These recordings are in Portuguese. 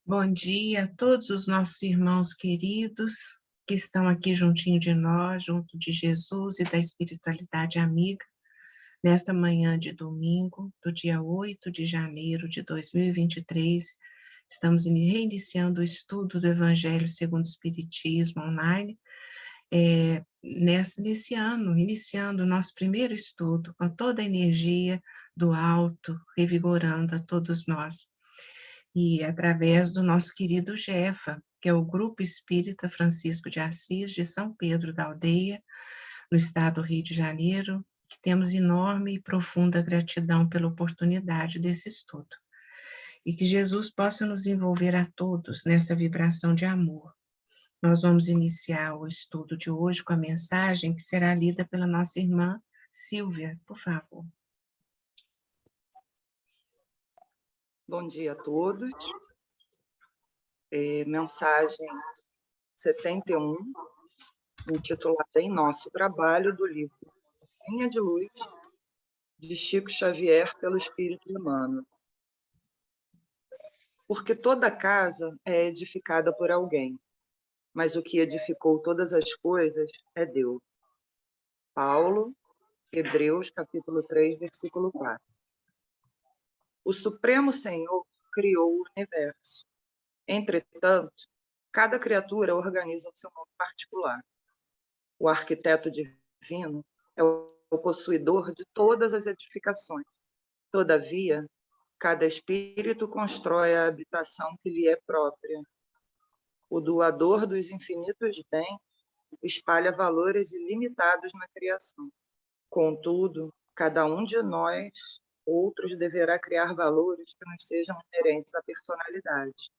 Bom dia a todos os nossos irmãos queridos que estão aqui juntinho de nós, junto de Jesus e da espiritualidade amiga, nesta manhã de domingo, do dia 8 de janeiro de 2023. Estamos reiniciando o estudo do Evangelho segundo o Espiritismo online, nesse ano, iniciando o nosso primeiro estudo, com toda a energia do alto, revigorando a todos nós. E através do nosso querido Jefa, que é o Grupo Espírita Francisco de Assis, de São Pedro da Aldeia, no estado do Rio de Janeiro, que temos enorme e profunda gratidão pela oportunidade desse estudo. E que Jesus possa nos envolver a todos nessa vibração de amor. Nós vamos iniciar o estudo de hoje com a mensagem que será lida pela nossa irmã Silvia, por favor. Bom dia a todos. Mensagem 71, intitulada Em Nosso Trabalho, do livro Vinha de Luz, de Chico Xavier, pelo Espírito Emmanuel. Porque toda casa é edificada por alguém, mas o que edificou todas as coisas é Deus. Paulo, Hebreus, capítulo 3, versículo 4. O Supremo Senhor criou o universo. Entretanto, cada criatura organiza o seu modo particular. O arquiteto divino é o possuidor de todas as edificações. Todavia, cada espírito constrói a habitação que lhe é própria. O doador dos infinitos bens espalha valores ilimitados na criação. Contudo, cada um de nós, outros, deverá criar valores que nos sejam inerentes à personalidade.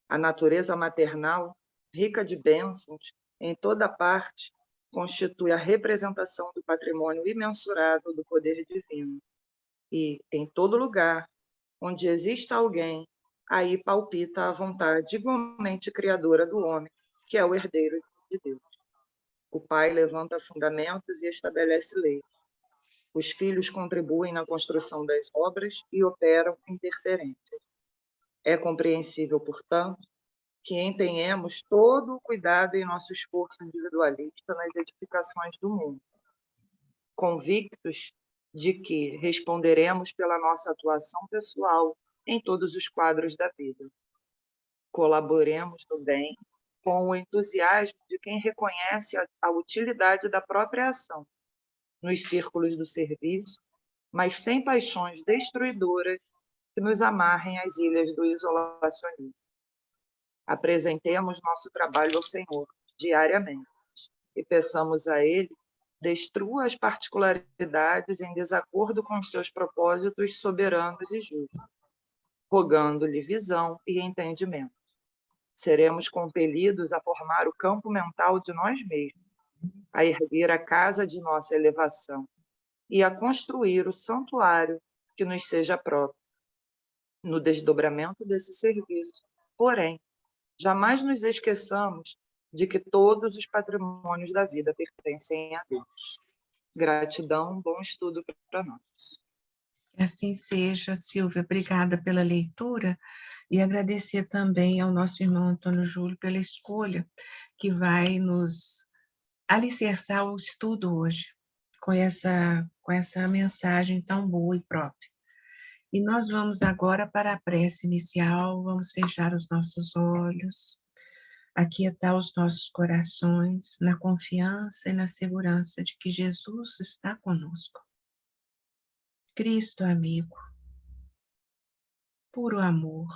A natureza maternal, rica de bênçãos, em toda parte, constitui a representação do patrimônio imensurável do poder divino. E, em todo lugar onde exista alguém, aí palpita a vontade igualmente criadora do homem, que é o herdeiro de Deus. O pai levanta fundamentos e estabelece leis. Os filhos contribuem na construção das obras e operam interferências. É compreensível, portanto, que empenhemos todo o cuidado em nosso esforço individualista nas edificações do mundo, convictos de que responderemos pela nossa atuação pessoal em todos os quadros da vida. Colaboremos no bem com o entusiasmo de quem reconhece a utilidade da própria ação, nos círculos do serviço, mas sem paixões destruidoras que nos amarrem às ilhas do isolacionismo. Apresentemos nosso trabalho ao Senhor diariamente e peçamos a Ele destrua as particularidades em desacordo com os seus propósitos soberanos e justos, rogando-lhe visão e entendimento. Seremos compelidos a formar o campo mental de nós mesmos, a erguer a casa de nossa elevação e a construir o santuário que nos seja próprio. No desdobramento desse serviço, porém, jamais nos esqueçamos de que todos os patrimônios da vida pertencem a Deus. Gratidão, bom estudo para nós. Que assim seja, Silvia. Obrigada pela leitura e agradecer também ao nosso irmão Antônio Júlio pela escolha que vai nos alicerçar o estudo hoje com essa mensagem tão boa e própria. E nós vamos agora para a prece inicial, vamos fechar os nossos olhos, aquietar os nossos corações na confiança e na segurança de que Jesus está conosco. Cristo amigo, puro amor,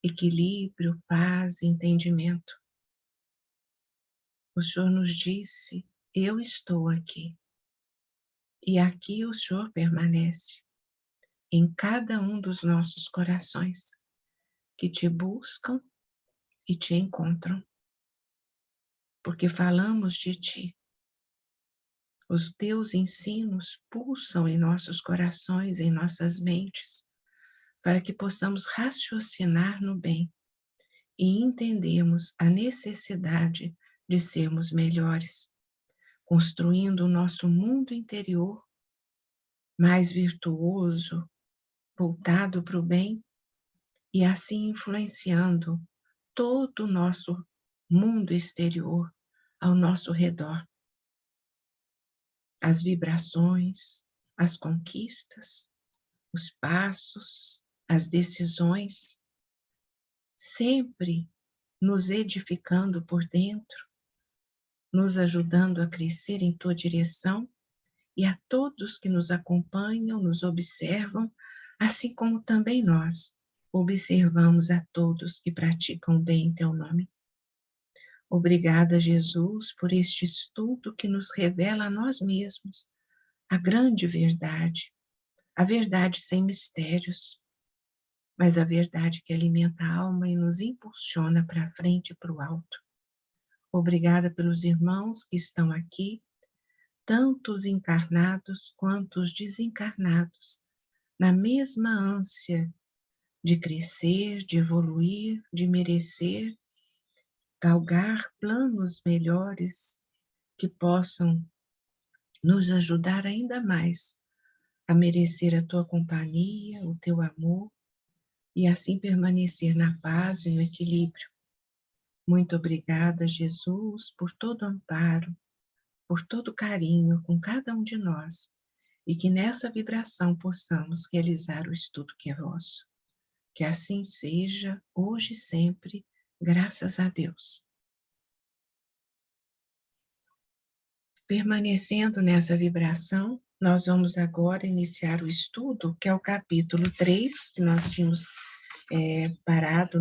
equilíbrio, paz e entendimento. O Senhor nos disse, eu estou aqui. E aqui o Senhor permanece, em cada um dos nossos corações, que te buscam e te encontram. Porque falamos de ti. Os teus ensinos pulsam em nossos corações, em nossas mentes, para que possamos raciocinar no bem e entendermos a necessidade de sermos melhores, construindo o nosso mundo interior mais virtuoso, voltado para o bem, e assim influenciando todo o nosso mundo exterior ao nosso redor. As vibrações, as conquistas, os passos, as decisões, sempre nos edificando por dentro, nos ajudando a crescer em tua direção, e a todos que nos acompanham, nos observam, assim como também nós observamos a todos que praticam bem em teu nome. Obrigada, Jesus, por este estudo que nos revela a nós mesmos a grande verdade, a verdade sem mistérios, mas a verdade que alimenta a alma e nos impulsiona para frente e para o alto. Obrigada pelos irmãos que estão aqui, tanto os encarnados quanto os desencarnados, na mesma ânsia de crescer, de evoluir, de merecer, galgar planos melhores que possam nos ajudar ainda mais a merecer a tua companhia, o teu amor, e assim permanecer na paz e no equilíbrio. Muito obrigada, Jesus, por todo o amparo, por todo o carinho com cada um de nós, e que nessa vibração possamos realizar o estudo que é vosso. Que assim seja, hoje e sempre, graças a Deus. Permanecendo nessa vibração, nós vamos agora iniciar o estudo, que é o capítulo 3, que nós tínhamos parado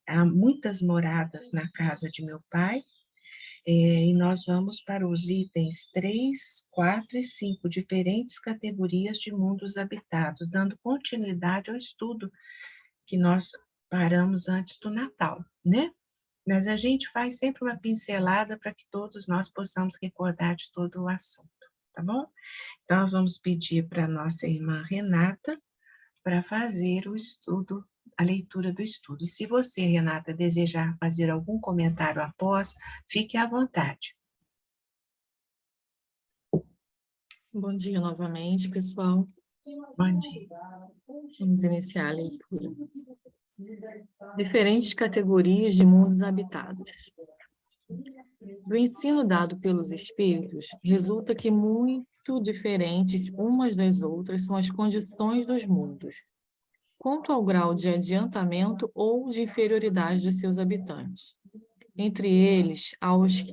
há muitas moradas na casa de meu pai, e nós vamos para os itens 3, 4 e 5, diferentes categorias de mundos habitados, dando continuidade ao estudo que nós paramos antes do Natal, né? Mas a gente faz sempre uma pincelada para que todos nós possamos recordar de todo o assunto, tá bom? Então, nós vamos pedir para a nossa irmã Renata para fazer o estudo, a leitura do estudo. E se você, Renata, desejar fazer algum comentário após, fique à vontade. Bom dia novamente, pessoal. Bom dia. Vamos iniciar a leitura. Diferentes categorias de mundos habitados. Do ensino dado pelos espíritos, resulta que muito diferentes umas das outras são as condições dos mundos, quanto ao grau de adiantamento ou de inferioridade dos seus habitantes. Entre eles, há os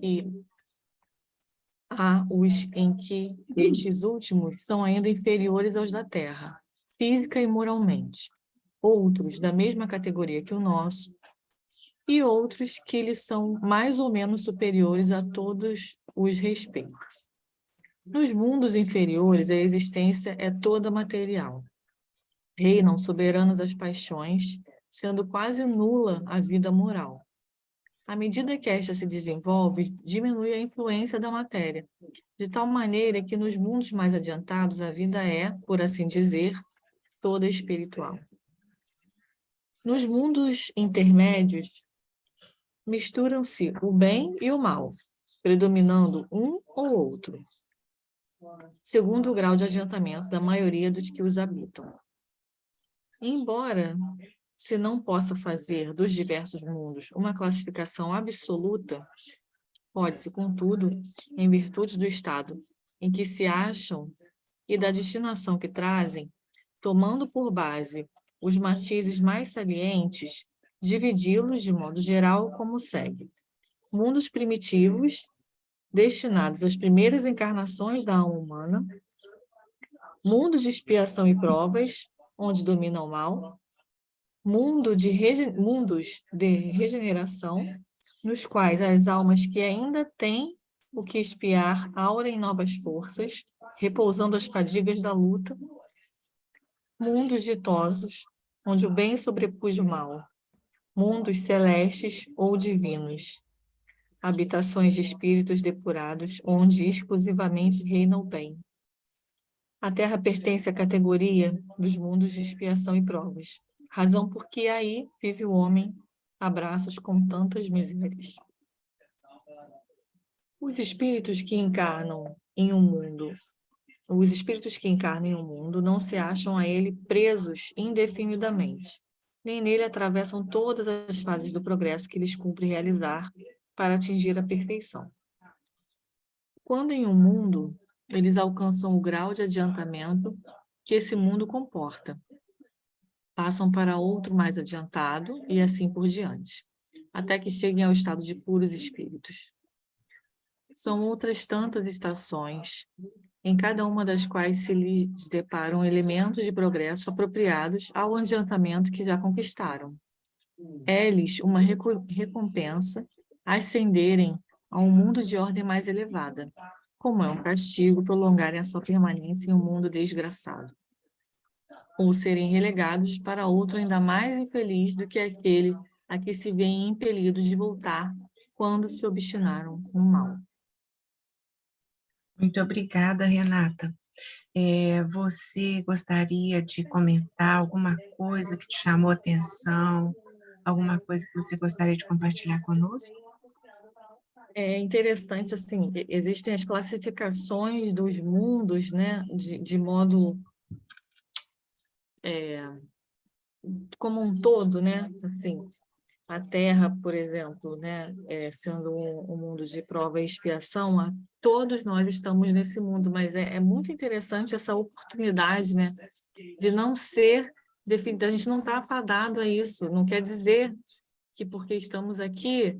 em que estes últimos são ainda inferiores aos da Terra, física e moralmente. Outros, da mesma categoria que o nosso, e outros que lhes são mais ou menos superiores a todos os respeitos. Nos mundos inferiores, a existência é toda material. Reinam soberanas as paixões, sendo quase nula a vida moral. À medida que esta se desenvolve, diminui a influência da matéria, de tal maneira que nos mundos mais adiantados a vida é, por assim dizer, toda espiritual. Nos mundos intermédios, misturam-se o bem e o mal, predominando um ou outro, segundo o grau de adiantamento da maioria dos que os habitam. Embora se não possa fazer dos diversos mundos uma classificação absoluta, pode-se, contudo, em virtude do estado em que se acham e da destinação que trazem, tomando por base os matizes mais salientes, dividi-los de modo geral como segue. Mundos primitivos, destinados às primeiras encarnações da alma humana, mundos de expiação e provas, onde domina o mal, mundos de regeneração, nos quais as almas que ainda têm o que expiar aurem novas forças, repousando as fadigas da luta, mundos ditosos, onde o bem sobrepuja o mal, mundos celestes ou divinos, habitações de espíritos depurados, onde exclusivamente reina o bem. A Terra pertence à categoria dos mundos de expiação e provas, razão por que aí vive o homem a braços com tantas misérias. Os espíritos que encarnam em um mundo não se acham a ele presos indefinidamente. nem nele atravessam todas as fases do progresso que lhes cumpre realizar para atingir a perfeição. Quando em um mundo, eles alcançam o grau de adiantamento que esse mundo comporta, passam para outro mais adiantado e assim por diante, até que cheguem ao estado de puros espíritos. São outras tantas estações, em cada uma das quais se lhes deparam elementos de progresso apropriados ao adiantamento que já conquistaram. É-lhes uma recompensa ascenderem a um mundo de ordem mais elevada, como é um castigo prolongarem a sua permanência em um mundo desgraçado, ou serem relegados para outro ainda mais infeliz do que aquele a que se veem impelidos de voltar quando se obstinaram no mal. Muito obrigada, Renata. Você gostaria de comentar alguma coisa que te chamou a atenção? Alguma coisa que você gostaria de compartilhar conosco? É interessante, assim, existem as classificações dos mundos, né, de modo como um todo, né, assim, a Terra, por exemplo, né, sendo um mundo de prova e expiação, todos nós estamos nesse mundo, mas é muito interessante essa oportunidade, né, de não ser definido, a gente não está afadado a isso, não quer dizer que porque estamos aqui,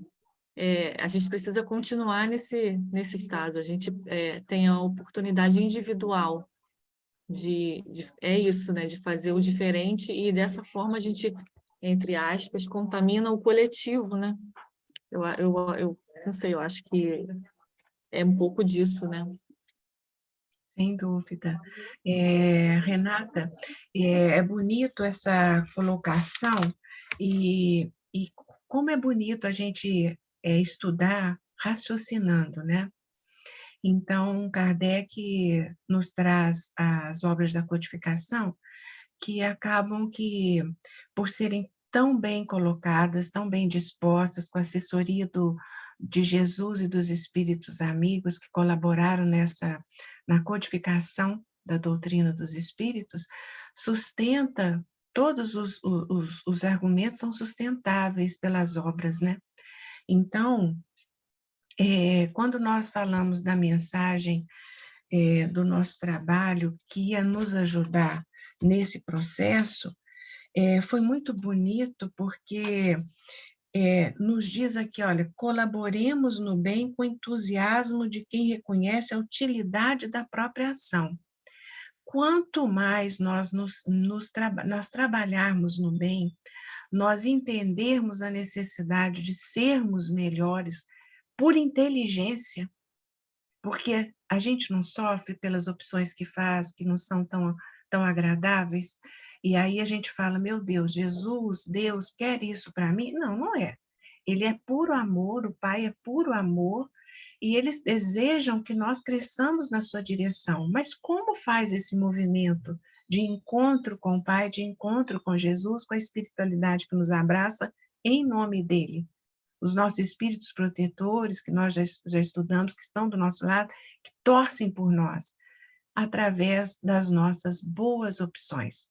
a gente precisa continuar nesse estado, a gente tem a oportunidade individual é isso, né, de fazer o diferente e dessa forma a gente, entre aspas, contamina o coletivo, né? Eu não sei, eu acho que é um pouco disso, né? Sem dúvida. Renata, é bonito essa colocação e como é bonito a gente estudar raciocinando, né? Então, Kardec nos traz as obras da codificação que acabam que, por serem tão bem colocadas, tão bem dispostas, com a assessoria de Jesus e dos espíritos amigos que colaboraram na codificação da doutrina dos espíritos, sustenta, todos os argumentos são sustentáveis pelas obras, né? Então, quando nós falamos da mensagem do nosso trabalho, que ia nos ajudar nesse processo, foi muito bonito, porque nos diz aqui, olha, colaboremos no bem com entusiasmo de quem reconhece a utilidade da própria ação. Quanto mais nós trabalharmos no bem, nós entendermos a necessidade de sermos melhores por inteligência, porque a gente não sofre pelas opções que faz, que não são tão agradáveis, e aí a gente fala, meu Deus, Jesus, Deus quer isso para mim? Não, não é. Ele é puro amor, o Pai é puro amor, e eles desejam que nós cresçamos na sua direção. Mas como faz esse movimento de encontro com o Pai, de encontro com Jesus, com a espiritualidade que nos abraça em nome dele? Os nossos espíritos protetores, que nós já estudamos, que estão do nosso lado, que torcem por nós, através das nossas boas opções.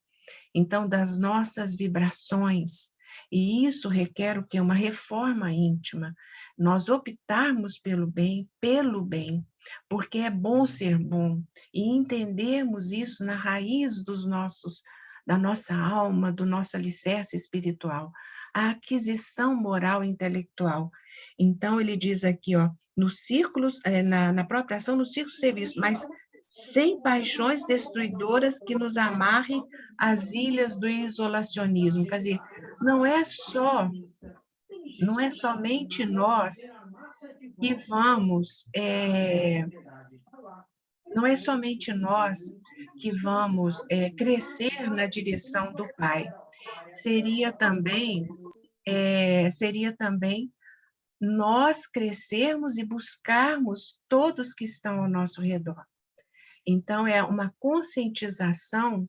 Então, das nossas vibrações. E isso requer o quê? Uma reforma íntima. Nós optarmos pelo bem, porque é bom ser bom, e entendermos isso na raiz da nossa alma, do nosso alicerce espiritual, a aquisição moral e intelectual. Então, ele diz aqui, ó, nos círculos, na própria ação, no círculo de serviço, mas sem paixões destruidoras que nos amarrem às ilhas do isolacionismo. Quer dizer, não é somente nós que vamos, não é somente nós que vamos crescer na direção do Pai. Seria também nós crescermos e buscarmos todos que estão ao nosso redor. Então, é uma conscientização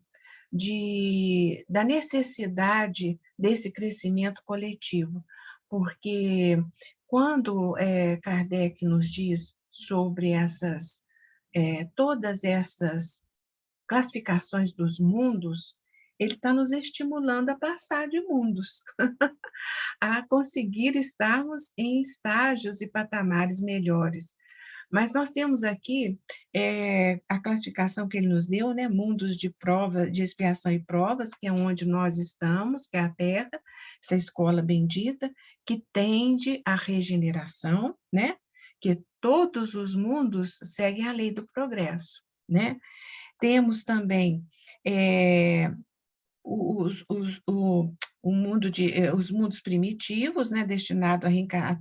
da necessidade desse crescimento coletivo, porque quando Kardec nos diz sobre todas essas classificações dos mundos, ele está nos estimulando a passar de mundos, a conseguir estarmos em estágios e patamares melhores. Mas nós temos aqui a classificação que ele nos deu, né? Mundos de prova, de expiação e provas, que é onde nós estamos, que é a Terra, essa escola bendita, que tende à regeneração, né? Que todos os mundos seguem a lei do progresso, né? Temos também o mundo os mundos primitivos, né, destinado a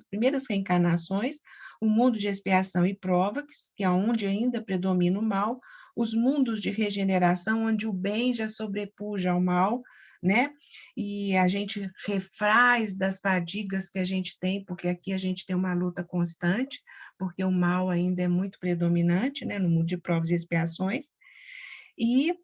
primeiras reencarnações, o mundo de expiação e prova, que é onde ainda predomina o mal, os mundos de regeneração, onde o bem já sobrepuja ao mal, né? E a gente refraz das fadigas que a gente tem, porque aqui a gente tem uma luta constante, porque o mal ainda é muito predominante, né, no mundo de provas e expiações. E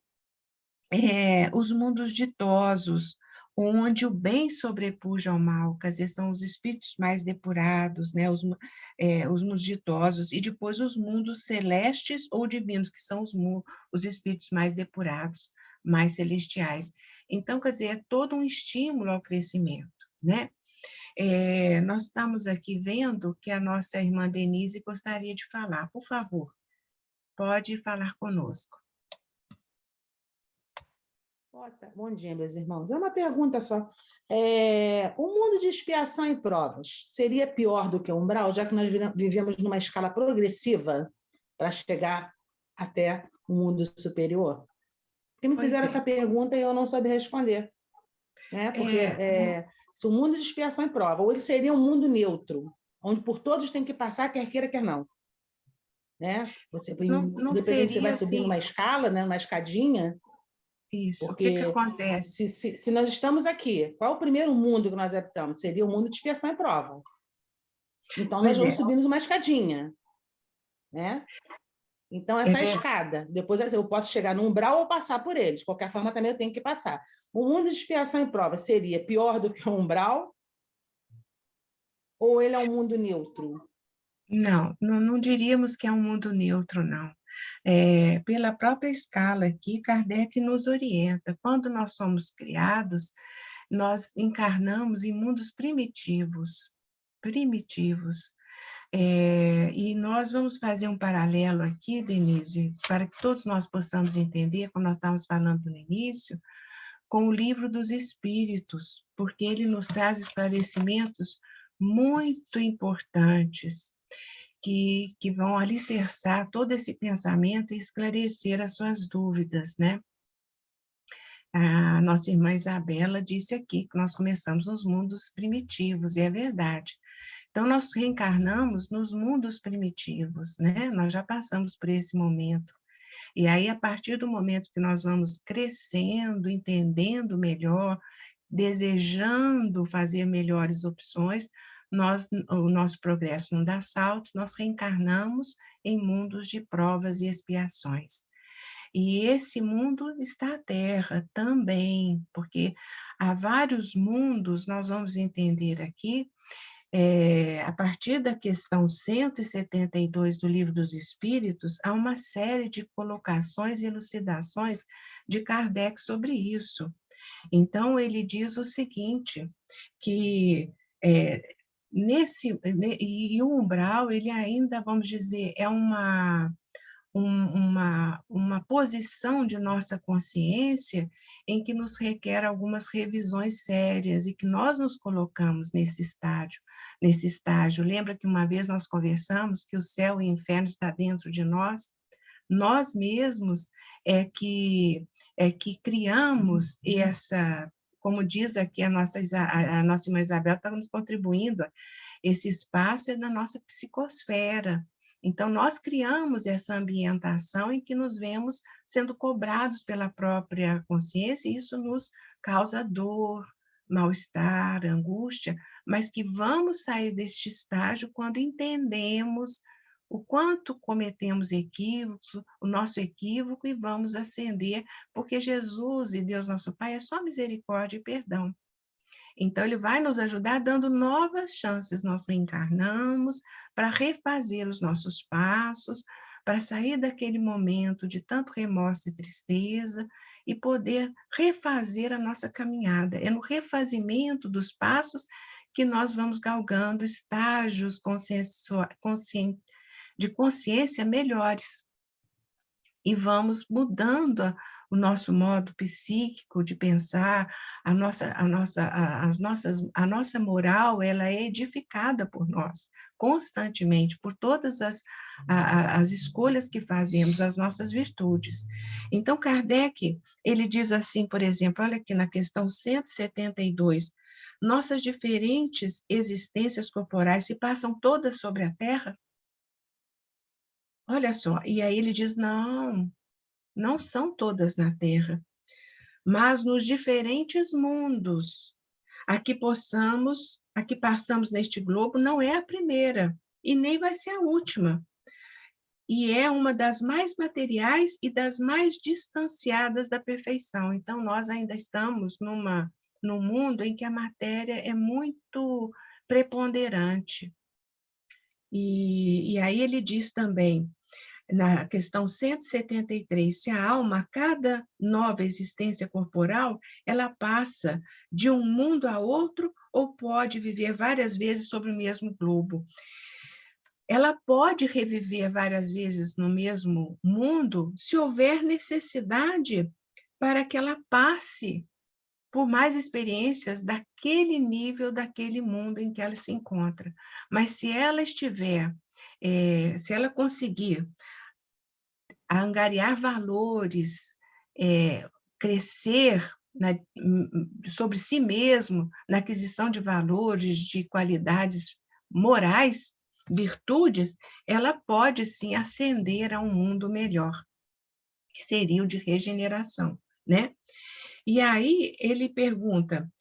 os mundos ditosos, onde o bem sobrepuja ao mal, quer dizer, são os espíritos mais depurados, né, os mundos ditosos, e depois os mundos celestes ou divinos, que são os espíritos mais depurados, mais celestiais. Então, quer dizer, é todo um estímulo ao crescimento, né? Nós estamos aqui vendo que a nossa irmã Denise gostaria de falar. Por favor, pode falar conosco. Bom dia, meus irmãos. É uma pergunta só. O mundo de expiação e provas seria pior do que o umbral, já que nós vivemos numa escala progressiva para chegar até o mundo superior? Porque me fizeram essa pergunta e eu não soube responder. Né? Porque se o mundo de expiação e prova, ou ele seria um mundo neutro, onde por todos tem que passar, quer queira, quer não. Né? Independente, você vai subir numa escala, né? Uma escadinha. Isso, porque o que acontece? Se nós estamos aqui, qual é o primeiro mundo que nós habitamos? Seria o mundo de expiação e prova. Então, nós vamos subindo uma escadinha. Né? Então, essa escada, depois eu posso chegar no umbral ou passar por ele. De qualquer forma, também eu tenho que passar. O mundo de expiação e prova seria pior do que o umbral? Ou ele é um mundo neutro? Não diríamos que é um mundo neutro, não. Pela própria escala aqui, Kardec nos orienta. Quando nós somos criados, nós encarnamos em mundos primitivos, e nós vamos fazer um paralelo aqui, Denise, para que todos nós possamos entender, como nós estávamos falando no início, com o Livro dos Espíritos, porque ele nos traz esclarecimentos muito importantes, que vão alicerçar todo esse pensamento e esclarecer as suas dúvidas, né? A nossa irmã Isabela disse aqui que nós começamos nos mundos primitivos, e é verdade. Então, nós reencarnamos nos mundos primitivos, né? Nós já passamos por esse momento. E aí, a partir do momento que nós vamos crescendo, entendendo melhor, desejando fazer melhores opções, o nosso progresso não dá salto, nós reencarnamos em mundos de provas e expiações. E esse mundo está a Terra também, porque há vários mundos, nós vamos entender aqui, a partir da questão 172 do Livro dos Espíritos, há uma série de colocações e elucidações de Kardec sobre isso. Então, ele diz o seguinte, que e o umbral, ele ainda, vamos dizer, é uma posição de nossa consciência em que nos requer algumas revisões sérias e que nós nos colocamos nesse estágio. Lembra que uma vez nós conversamos que o céu e o inferno está dentro de nós? Nós mesmos é que criamos essa, como diz aqui a nossa irmã Isabel, está nos contribuindo, esse espaço é na nossa psicosfera. Então, nós criamos essa ambientação em que nos vemos sendo cobrados pela própria consciência, e isso nos causa dor, mal-estar, angústia, mas que vamos sair deste estágio quando entendemos o quanto cometemos equívocos, o nosso equívoco, e vamos ascender, porque Jesus e Deus nosso Pai é só misericórdia e perdão. Então, ele vai nos ajudar dando novas chances. Nós reencarnamos para refazer os nossos passos, para sair daquele momento de tanto remorso e tristeza, e poder refazer a nossa caminhada. É no refazimento dos passos que nós vamos galgando estágios de consciência melhores. E vamos mudando o nosso modo psíquico de pensar, a nossa moral, ela é edificada por nós, constantemente, por todas as escolhas que fazemos, as nossas virtudes. Então, Kardec, ele diz assim, por exemplo, olha aqui na questão 172, nossas diferentes existências corporais se passam todas sobre a Terra? Olha só, e aí ele diz, não são todas na Terra, mas nos diferentes mundos. A que passamos neste globo não é a primeira, e nem vai ser a última. E é uma das mais materiais e das mais distanciadas da perfeição. Então, nós ainda estamos num mundo em que a matéria é muito preponderante. E aí ele diz também, na questão 173, se a alma, a cada nova existência corporal, ela passa de um mundo a outro ou pode viver várias vezes sobre o mesmo globo. Ela pode reviver várias vezes no mesmo mundo se houver necessidade para que ela passe por mais experiências daquele nível, daquele mundo em que ela se encontra. Mas se ela se ela conseguir angariar valores, crescer sobre si mesmo, na aquisição de valores, de qualidades morais, virtudes, ela pode sim ascender a um mundo melhor, que seria o de regeneração, né? E aí ele pergunta,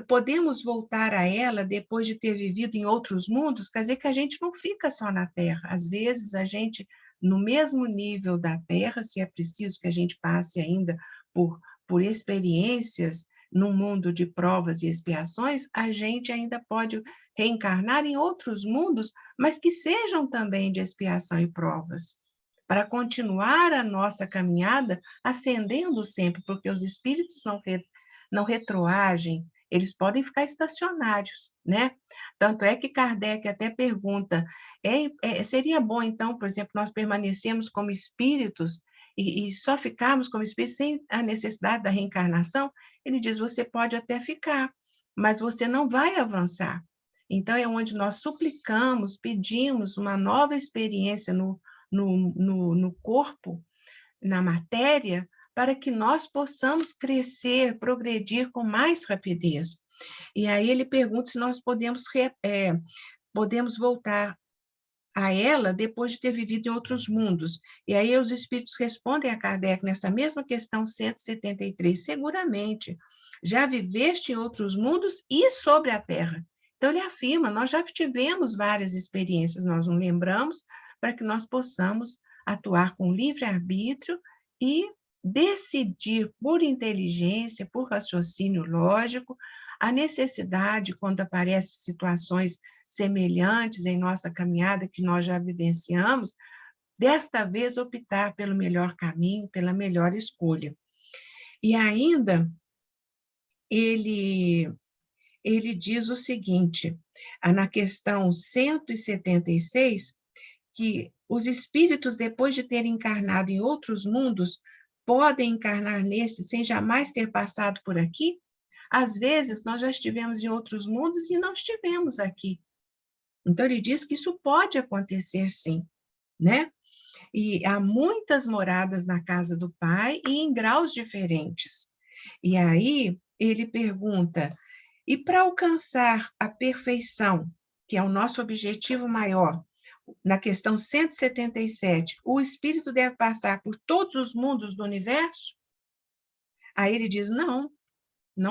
podemos voltar a ela depois de ter vivido em outros mundos? Quer dizer que a gente não fica só na Terra. Às vezes, a gente, no mesmo nível da Terra, se é preciso que a gente passe ainda por experiências num mundo de provas e expiações, a gente ainda pode reencarnar em outros mundos, mas que sejam também de expiação e provas, para continuar a nossa caminhada ascendendo sempre, porque os espíritos não retroagem, eles podem ficar estacionários, né? Tanto é que Kardec até pergunta, seria bom, então, por exemplo, nós permanecermos como espíritos e só ficarmos como espíritos sem a necessidade da reencarnação? Ele diz, você pode até ficar, mas você não vai avançar. Então, é onde nós suplicamos, pedimos uma nova experiência no corpo, na matéria, para que nós possamos crescer, progredir com mais rapidez. E aí ele pergunta se nós podemos voltar a ela depois de ter vivido em outros mundos. E aí os espíritos respondem a Kardec nessa mesma questão 173, seguramente, já viveste em outros mundos e sobre a Terra. Então ele afirma, nós já tivemos várias experiências, nós não lembramos, para que nós possamos atuar com livre-arbítrio e decidir por inteligência, por raciocínio lógico, a necessidade, quando aparecem situações semelhantes em nossa caminhada que nós já vivenciamos, desta vez optar pelo melhor caminho, pela melhor escolha. E ainda ele diz o seguinte, na questão 176, que os espíritos, depois de terem encarnado em outros mundos, podem encarnar nesse sem jamais ter passado por aqui? Às vezes, nós já estivemos em outros mundos e não estivemos aqui. Então, ele diz que isso pode acontecer, sim, né? E há muitas moradas na casa do Pai e em graus diferentes. E aí, ele pergunta, e para alcançar a perfeição, que é o nosso objetivo maior, na questão 177, o espírito deve passar por todos os mundos do universo? Aí ele diz, não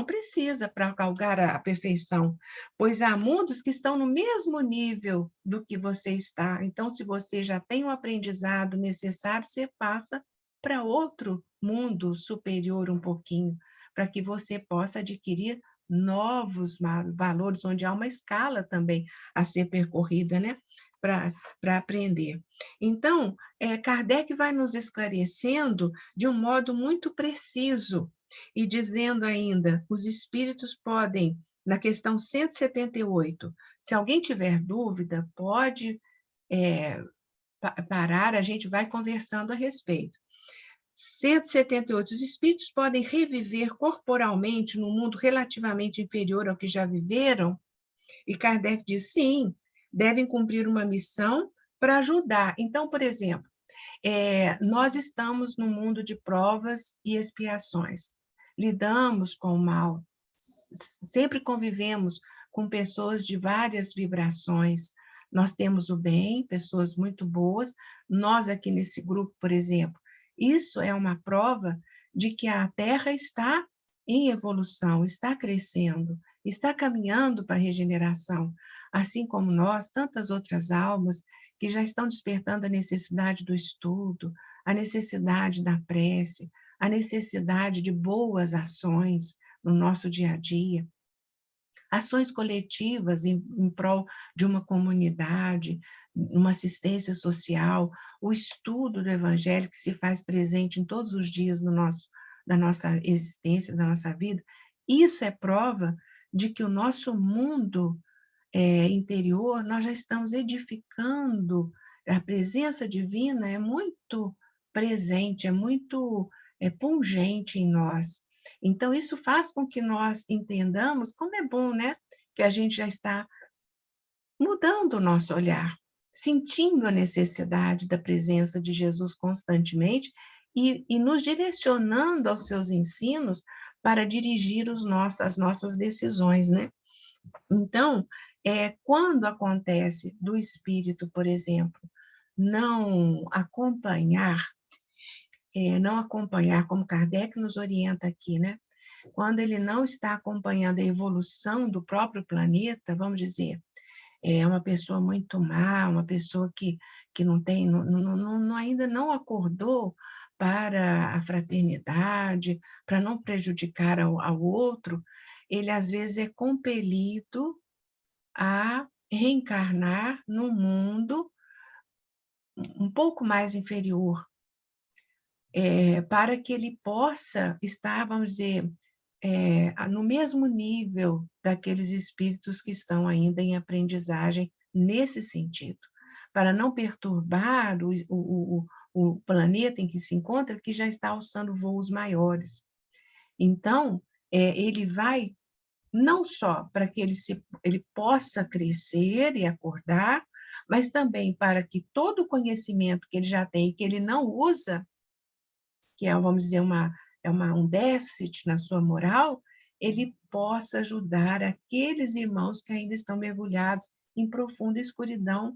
precisa para galgar a perfeição, pois há mundos que estão no mesmo nível do que você está. Então, se você já tem o aprendizado necessário, você passa para outro mundo superior um pouquinho, para que você possa adquirir novos valores, onde há uma escala também a ser percorrida, né? para aprender. Então, Kardec vai nos esclarecendo de um modo muito preciso e dizendo ainda, os espíritos podem, na questão 178, se alguém tiver dúvida, pode parar, a gente vai conversando a respeito. 178, os espíritos podem reviver corporalmente no mundo relativamente inferior ao que já viveram? E Kardec diz, sim, devem cumprir uma missão para ajudar. Então, por exemplo, nós estamos no mundo de provas e expiações. Lidamos com o mal, sempre convivemos com pessoas de várias vibrações. Nós temos o bem, pessoas muito boas. Nós aqui nesse grupo, por exemplo, isso é uma prova de que a Terra está em evolução, está crescendo, está caminhando para a regeneração, assim como nós, tantas outras almas que já estão despertando a necessidade do estudo, a necessidade da prece, a necessidade de boas ações no nosso dia a dia, ações coletivas em prol de uma comunidade, uma assistência social, o estudo do Evangelho que se faz presente em todos os dias da nossa existência, da nossa vida. Isso é prova de que o nosso mundo interior, nós já estamos edificando, a presença divina é muito presente, é muito pungente em nós. Então, isso faz com que nós entendamos como é bom, né? Que a gente já está mudando o nosso olhar, sentindo a necessidade da presença de Jesus constantemente e nos direcionando aos seus ensinos para dirigir as nossas decisões, né? Então, quando acontece do espírito, por exemplo, não acompanhar, como Kardec nos orienta aqui, né? Quando ele não está acompanhando a evolução do próprio planeta, vamos dizer, é uma pessoa muito má, uma pessoa que não tem, ainda não acordou para a fraternidade, para não prejudicar ao outro, ele às vezes é compelido a reencarnar num mundo um pouco mais inferior, para que ele possa estar, vamos dizer, no mesmo nível daqueles espíritos que estão ainda em aprendizagem nesse sentido, para não perturbar o planeta em que se encontra, que já está alçando voos maiores. Então, ele vai não só para que ele possa crescer e acordar, mas também para que todo o conhecimento que ele já tem, que ele não usa, que é, vamos dizer, um déficit na sua moral, ele possa ajudar aqueles irmãos que ainda estão mergulhados em profunda escuridão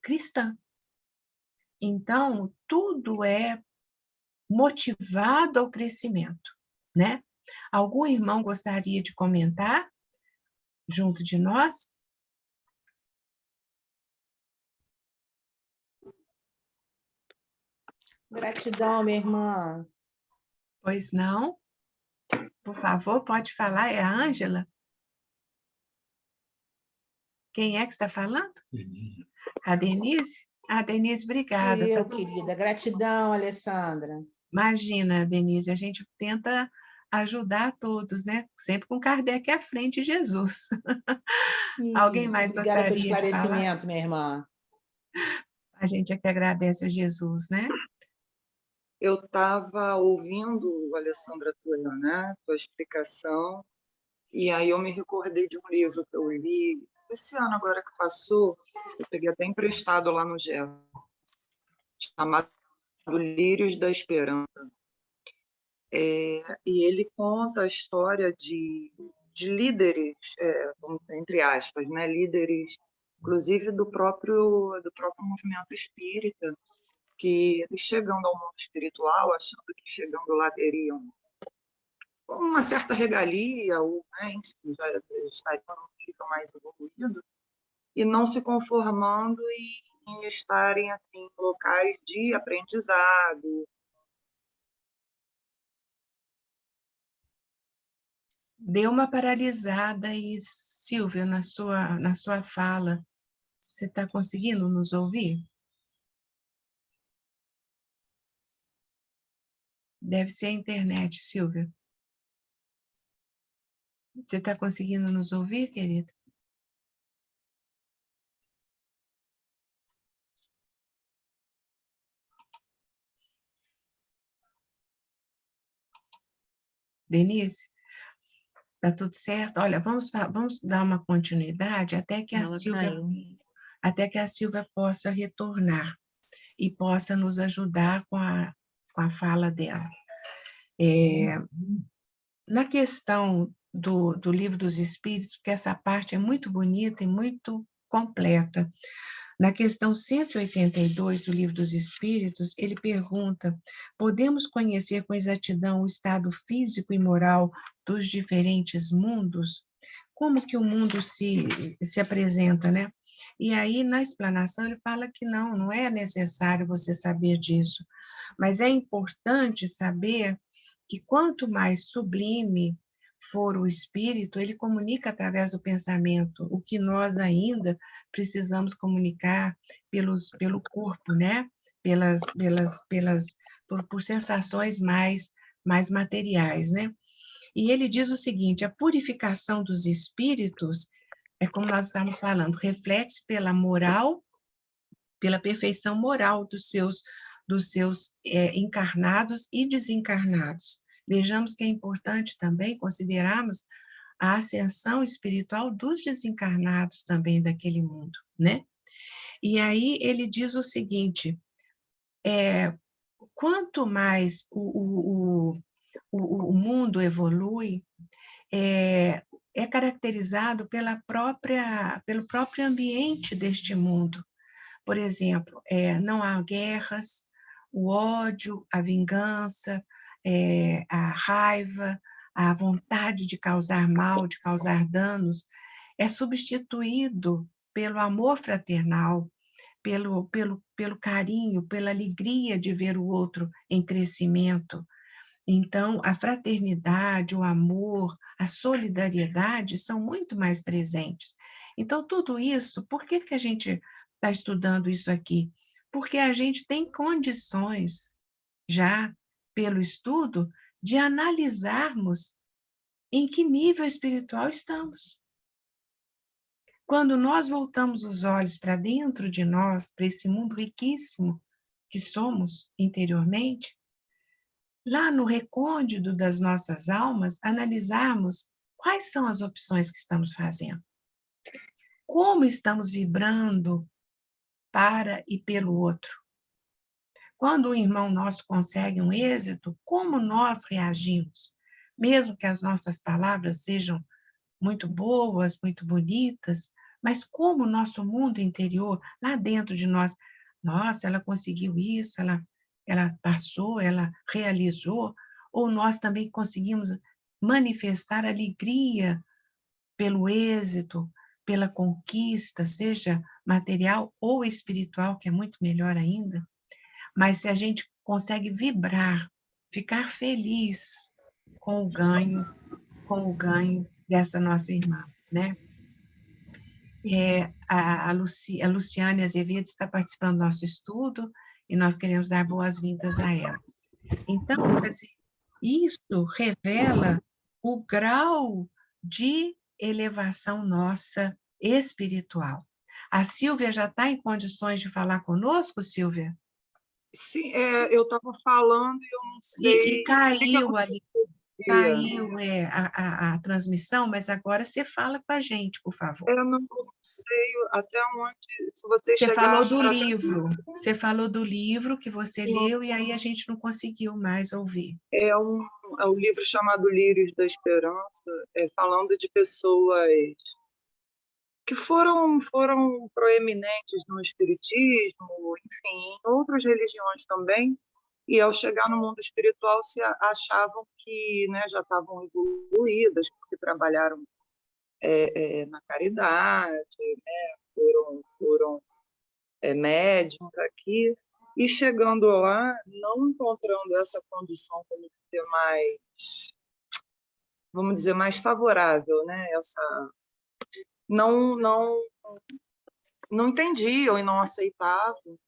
cristã. Então, tudo é motivado ao crescimento, né? Algum irmão gostaria de comentar junto de nós? Gratidão, minha irmã. Pois não? Por favor, pode falar, é a Ângela? Quem é que está falando? A Denise? A Denise, obrigada. Eu, querida. Gratidão, Alessandra. Imagina, Denise, a gente tenta ajudar todos, né? Sempre com Kardec à frente de Jesus. Alguém Isso, mais obrigada pelo gostaria de falar? esclarecimento, minha irmã. A gente é que agradece a Jesus, né? Eu estava ouvindo, Alessandra, tua explicação, e aí eu me recordei de um livro que eu li esse ano agora que passou, eu peguei até emprestado lá no GE, chamado Lírios da Esperança. E ele conta a história de líderes, entre aspas, né, líderes, inclusive do próprio movimento espírita, que eles chegando ao mundo espiritual, achando que chegando lá teriam uma certa regalia, ou, né, enfim, já estariam num nível mais evoluído, e não se conformando em estarem assim, em locais de aprendizado. Deu uma paralisada aí, Silvia, na sua fala. Você está conseguindo nos ouvir? Deve ser a internet, Silvia. Você está conseguindo nos ouvir, querida? Denise, está tudo certo? Olha, vamos dar uma continuidade até que Ela caiu. até que a Silvia possa retornar e possa nos ajudar com a fala dela. Na questão do Livro dos Espíritos, porque essa parte é muito bonita e muito completa. Na questão 182 do Livro dos Espíritos, ele pergunta: podemos conhecer com exatidão o estado físico e moral dos diferentes mundos? Como que o mundo se apresenta, né? E aí, na explanação, ele fala que não é necessário você saber disso, mas é importante saber que quanto mais sublime for o espírito, ele comunica através do pensamento o que nós ainda precisamos comunicar pelo corpo, né? Por sensações mais materiais, né? E ele diz o seguinte: a purificação dos espíritos, é como nós estamos falando, reflete-se pela moral, pela perfeição moral dos seus encarnados e desencarnados. Vejamos que é importante também considerarmos a ascensão espiritual dos desencarnados também daquele mundo, né? E aí ele diz o seguinte: quanto mais o mundo evolui, é caracterizado pelo próprio ambiente deste mundo. Por exemplo, não há guerras, o ódio, a vingança, a raiva, a vontade de causar mal, de causar danos, é substituído pelo amor fraternal, pelo carinho, pela alegria de ver o outro em crescimento. Então, a fraternidade, o amor, a solidariedade são muito mais presentes. Então, tudo isso, por que a gente está estudando isso aqui? Porque a gente tem condições, já pelo estudo, de analisarmos em que nível espiritual estamos. Quando nós voltamos os olhos para dentro de nós, para esse mundo riquíssimo que somos interiormente, lá no recôndito das nossas almas, analisarmos quais são as opções que estamos fazendo. Como estamos vibrando para e pelo outro. Quando um irmão nosso consegue um êxito, como nós reagimos? Mesmo que as nossas palavras sejam muito boas, muito bonitas, mas como o nosso mundo interior, lá dentro de nós, nossa, ela conseguiu isso, ela passou, ela realizou, ou nós também conseguimos manifestar alegria pelo êxito, pela conquista, seja material ou espiritual, que é muito melhor ainda, mas se a gente consegue vibrar, ficar feliz com o ganho dessa nossa irmã, né? A Luciane Azevedo está participando do nosso estudo e nós queremos dar boas-vindas a ela. Então, quer dizer, isso revela o grau de elevação nossa espiritual. A Silvia já está em condições de falar conosco, Silvia? Sim, eu estava falando e eu não sei. E caiu ali. Caiu a transmissão, mas agora você fala com a gente, por favor. Eu não sei até onde, se vocês Você chegaram falou do para... livro, você falou do livro que você leu e aí a gente não conseguiu mais ouvir. É um livro chamado Lírios da Esperança, falando de pessoas que foram proeminentes no espiritismo, enfim, em outras religiões também, e ao chegar no mundo espiritual se achavam que, né, já estavam evoluídas, porque trabalharam na caridade, né, foram médiums aqui, e chegando lá, não encontrando essa condição como ser mais, vamos dizer, mais favorável, né? Essa não não entendiam e não aceitavam.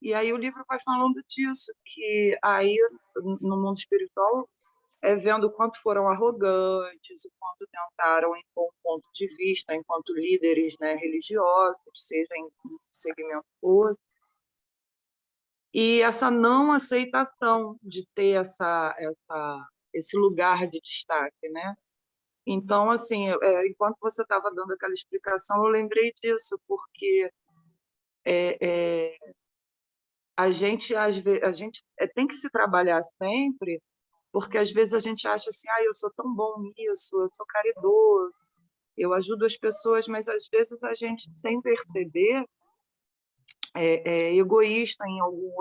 E aí o livro vai falando disso, que aí no mundo espiritual vendo o quanto foram arrogantes, o quanto tentaram impor um ponto de vista enquanto líderes, né, religiosos, seja em segmento outro, e essa não aceitação de ter esse lugar de destaque, né? Então, assim, enquanto você estava dando aquela explicação, eu lembrei disso, porque a gente, às vezes, tem que se trabalhar sempre, porque às vezes a gente acha assim, eu sou tão bom nisso, eu sou caridoso, eu ajudo as pessoas, mas às vezes a gente, sem perceber, é egoísta em algum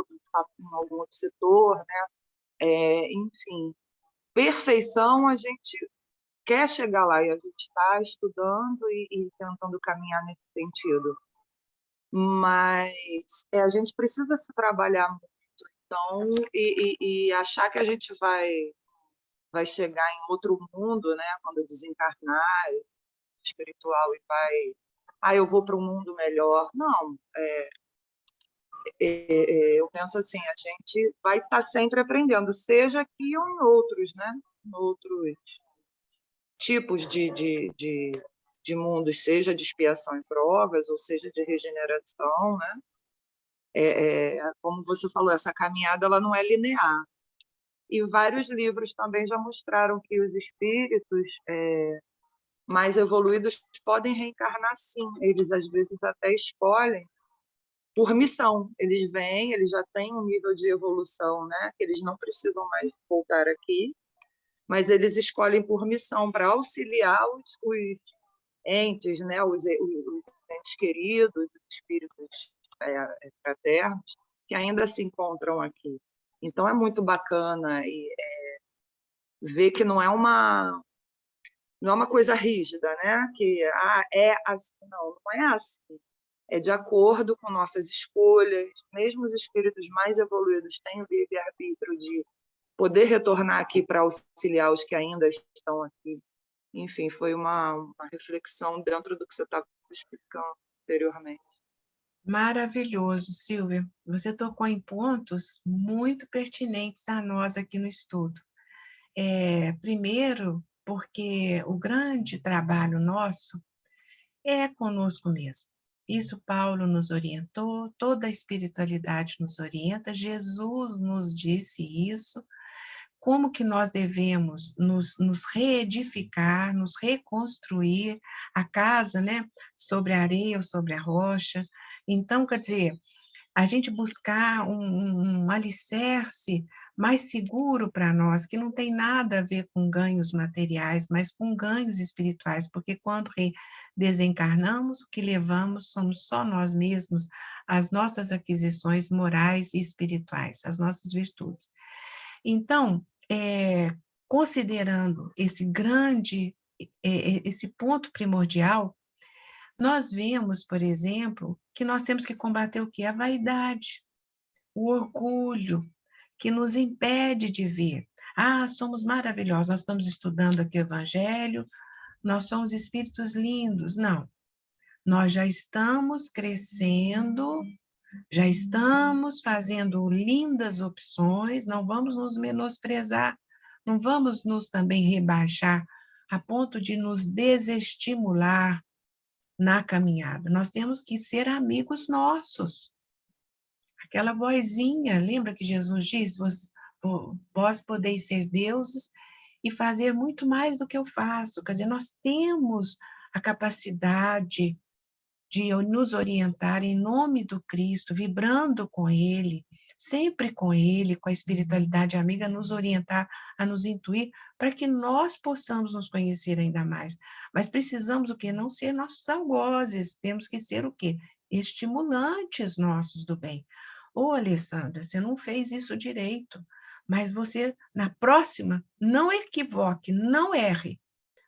outro setor, né? Enfim, perfeição a gente quer chegar lá e a gente está estudando e tentando caminhar nesse sentido, mas a gente precisa se trabalhar muito, então, e achar que a gente vai chegar em outro mundo, né? Quando desencarnar, espiritual, e eu vou para um mundo melhor. Não, eu penso assim, a gente vai estar sempre aprendendo, seja aqui ou em outros, né? Em outros tipos de mundos, seja de expiação e provas, ou seja de regeneração, né? Como você falou, essa caminhada ela não é linear. E vários livros também já mostraram que os espíritos mais evoluídos podem reencarnar, sim. Eles, às vezes, até escolhem por missão. Eles vêm, eles já têm um nível de evolução, né? Que eles não precisam mais voltar aqui, mas eles escolhem por missão para auxiliar os entes, né? Os entes queridos, os espíritos fraternos, que ainda se encontram aqui. Então, é muito bacana ver que não é uma coisa rígida, né? Que é assim. Não é assim. É de acordo com nossas escolhas. Mesmo os espíritos mais evoluídos têm o livre-arbítrio de poder retornar aqui para auxiliar os que ainda estão aqui. Enfim, foi uma reflexão dentro do que você estava explicando anteriormente. Maravilhoso, Silvia. Você tocou em pontos muito pertinentes a nós aqui no estudo. Primeiro, porque o grande trabalho nosso é conosco mesmo. Isso Paulo nos orientou, toda a espiritualidade nos orienta, Jesus nos disse isso, como que nós devemos nos reedificar, nos reconstruir a casa, né, sobre a areia ou sobre a rocha. Então, quer dizer, a gente buscar um alicerce mais seguro para nós, que não tem nada a ver com ganhos materiais, mas com ganhos espirituais, porque quando desencarnamos, o que levamos somos só nós mesmos, as nossas aquisições morais e espirituais, as nossas virtudes. Então, considerando esse ponto primordial, nós vemos, por exemplo, que nós temos que combater o quê? A vaidade, o orgulho, que nos impede de ver. Somos maravilhosos, nós estamos estudando aqui o Evangelho, nós somos espíritos lindos. Não, nós já estamos crescendo, já estamos fazendo lindas opções, não vamos nos menosprezar, não vamos nos também rebaixar a ponto de nos desestimular na caminhada. Nós temos que ser amigos nossos. Aquela vozinha, lembra que Jesus disse, vós podeis ser deuses e fazer muito mais do que eu faço. Quer dizer, nós temos a capacidade de nos orientar em nome do Cristo, vibrando com Ele, sempre com Ele, com a espiritualidade amiga, nos orientar, a nos intuir, para que nós possamos nos conhecer ainda mais. Mas precisamos o quê? Não ser nossos algozes, temos que ser o quê? Estimulantes nossos do bem. Alessandra, você não fez isso direito, mas você, na próxima, não equivoque, não erre.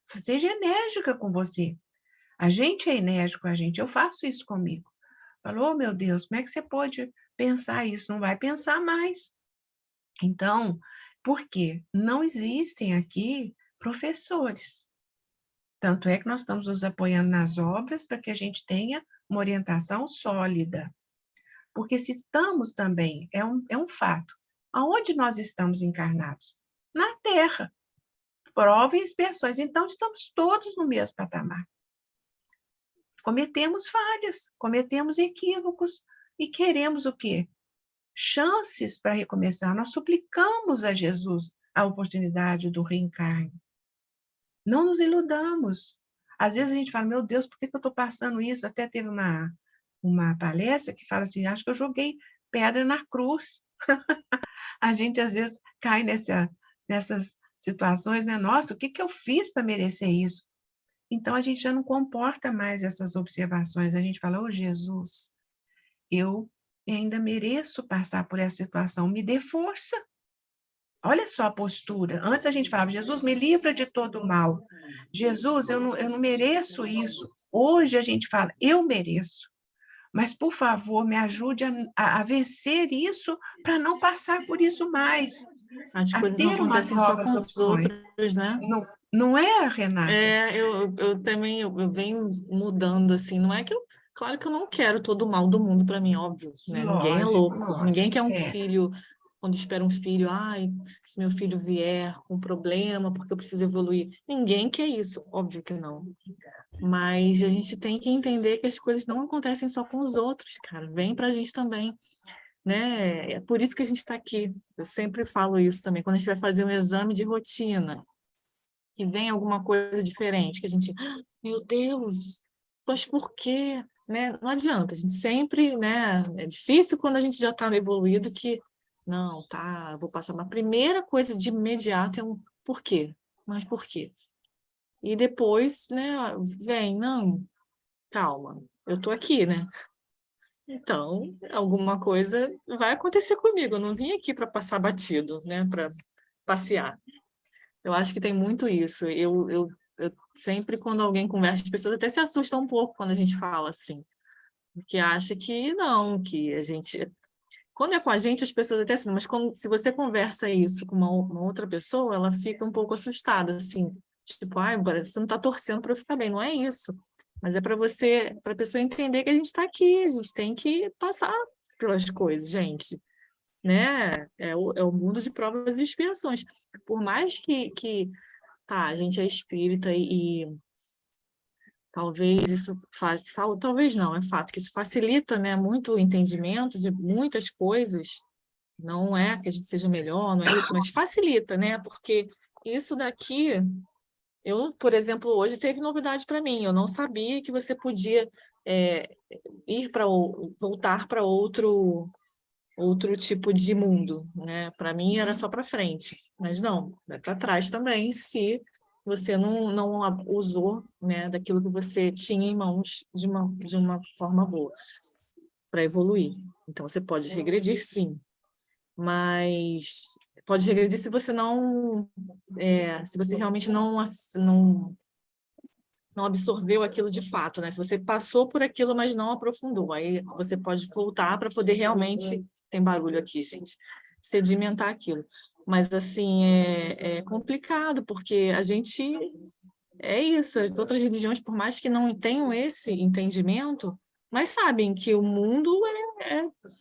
Seja enérgica com você. A gente é enérgico, eu faço isso comigo. Falou, meu Deus, como é que você pode pensar isso? Não vai pensar mais. Então, por quê? Não existem aqui professores. Tanto é que nós estamos nos apoiando nas obras para que a gente tenha uma orientação sólida. Porque se estamos também, é um fato, aonde nós estamos encarnados? Na Terra. Prova e expiações. Então, estamos todos no mesmo patamar. Cometemos falhas, cometemos equívocos e queremos o quê? Chances para recomeçar. Nós suplicamos a Jesus a oportunidade do reencarne. Não nos iludamos. Às vezes a gente fala, meu Deus, por que eu estou passando isso? Até teve uma palestra que fala assim, acho que eu joguei pedra na cruz. A gente às vezes cai nessas situações, né? Nossa, o que eu fiz para merecer isso? Então a gente já não comporta mais essas observações. A gente fala, Jesus, eu ainda mereço passar por essa situação, me dê força. Olha só a postura. Antes a gente falava, Jesus, me livra de todo o mal. Jesus, eu não mereço isso. Hoje a gente fala, eu mereço. Mas, por favor, me ajude a vencer isso para não passar por isso mais. As A coisas não ter umas acontecem só com novas os opções. outros, né? Não é, Renata? Eu também eu venho mudando, assim, não é que eu... Claro que eu não quero todo o mal do mundo para mim, óbvio, né? Ninguém é Lógico, louco, ninguém lógico. quer um filho, quando espera um filho, ai, se meu filho vier com problema, porque eu preciso evoluir. Ninguém quer isso, óbvio que não. Mas a gente tem que entender que as coisas não acontecem só com os outros, cara, vem pra gente também, né? É por isso que a gente está aqui. Eu sempre falo isso também, quando a gente vai fazer um exame de rotina, que vem alguma coisa diferente, que a gente, meu Deus, mas por quê? Né? Não adianta, a gente sempre, né? É difícil quando a gente já está evoluído que, não, tá, vou passar. Uma primeira coisa de imediato é um por quê? Mas por quê? E depois, né, vem, não, calma, eu tô aqui, né? Então, alguma coisa vai acontecer comigo. Eu não vim aqui para passar batido, né? Para passear. Eu acho que tem muito isso. Eu sempre, quando alguém conversa, as pessoas até se assustam um pouco quando a gente fala assim. Porque acha que não, que a gente... Quando é com a gente, as pessoas até assim, mas se você conversa isso com uma outra pessoa, ela fica um pouco assustada, assim. Tipo, ai, você não está torcendo para eu ficar bem. Não é isso. Mas é para a pessoa entender que a gente está aqui, a gente tem que passar pelas coisas, gente. Né? É o mundo de provas e expiações. Por mais que tá, a gente é espírita e talvez isso talvez não, é fato que isso facilita, né, muito o entendimento de muitas coisas. Não é que a gente seja melhor, não é isso, mas facilita, né? Porque isso daqui, eu, por exemplo, hoje teve novidade para mim. Eu não sabia que você podia ir para voltar para outro tipo de mundo, né? Para mim era só para frente, mas não, é para trás também, se você não usou, né, daquilo que você tinha em mãos de uma forma boa para evoluir. Então você pode regredir, sim, mas pode regredir se você se você realmente não absorveu aquilo de fato, né? Se você passou por aquilo, mas não aprofundou, aí você pode voltar para poder realmente, tem barulho aqui, gente, sedimentar aquilo. Mas, assim, é complicado, porque a gente, é isso, as outras religiões, por mais que não tenham esse entendimento, mas sabem que o mundo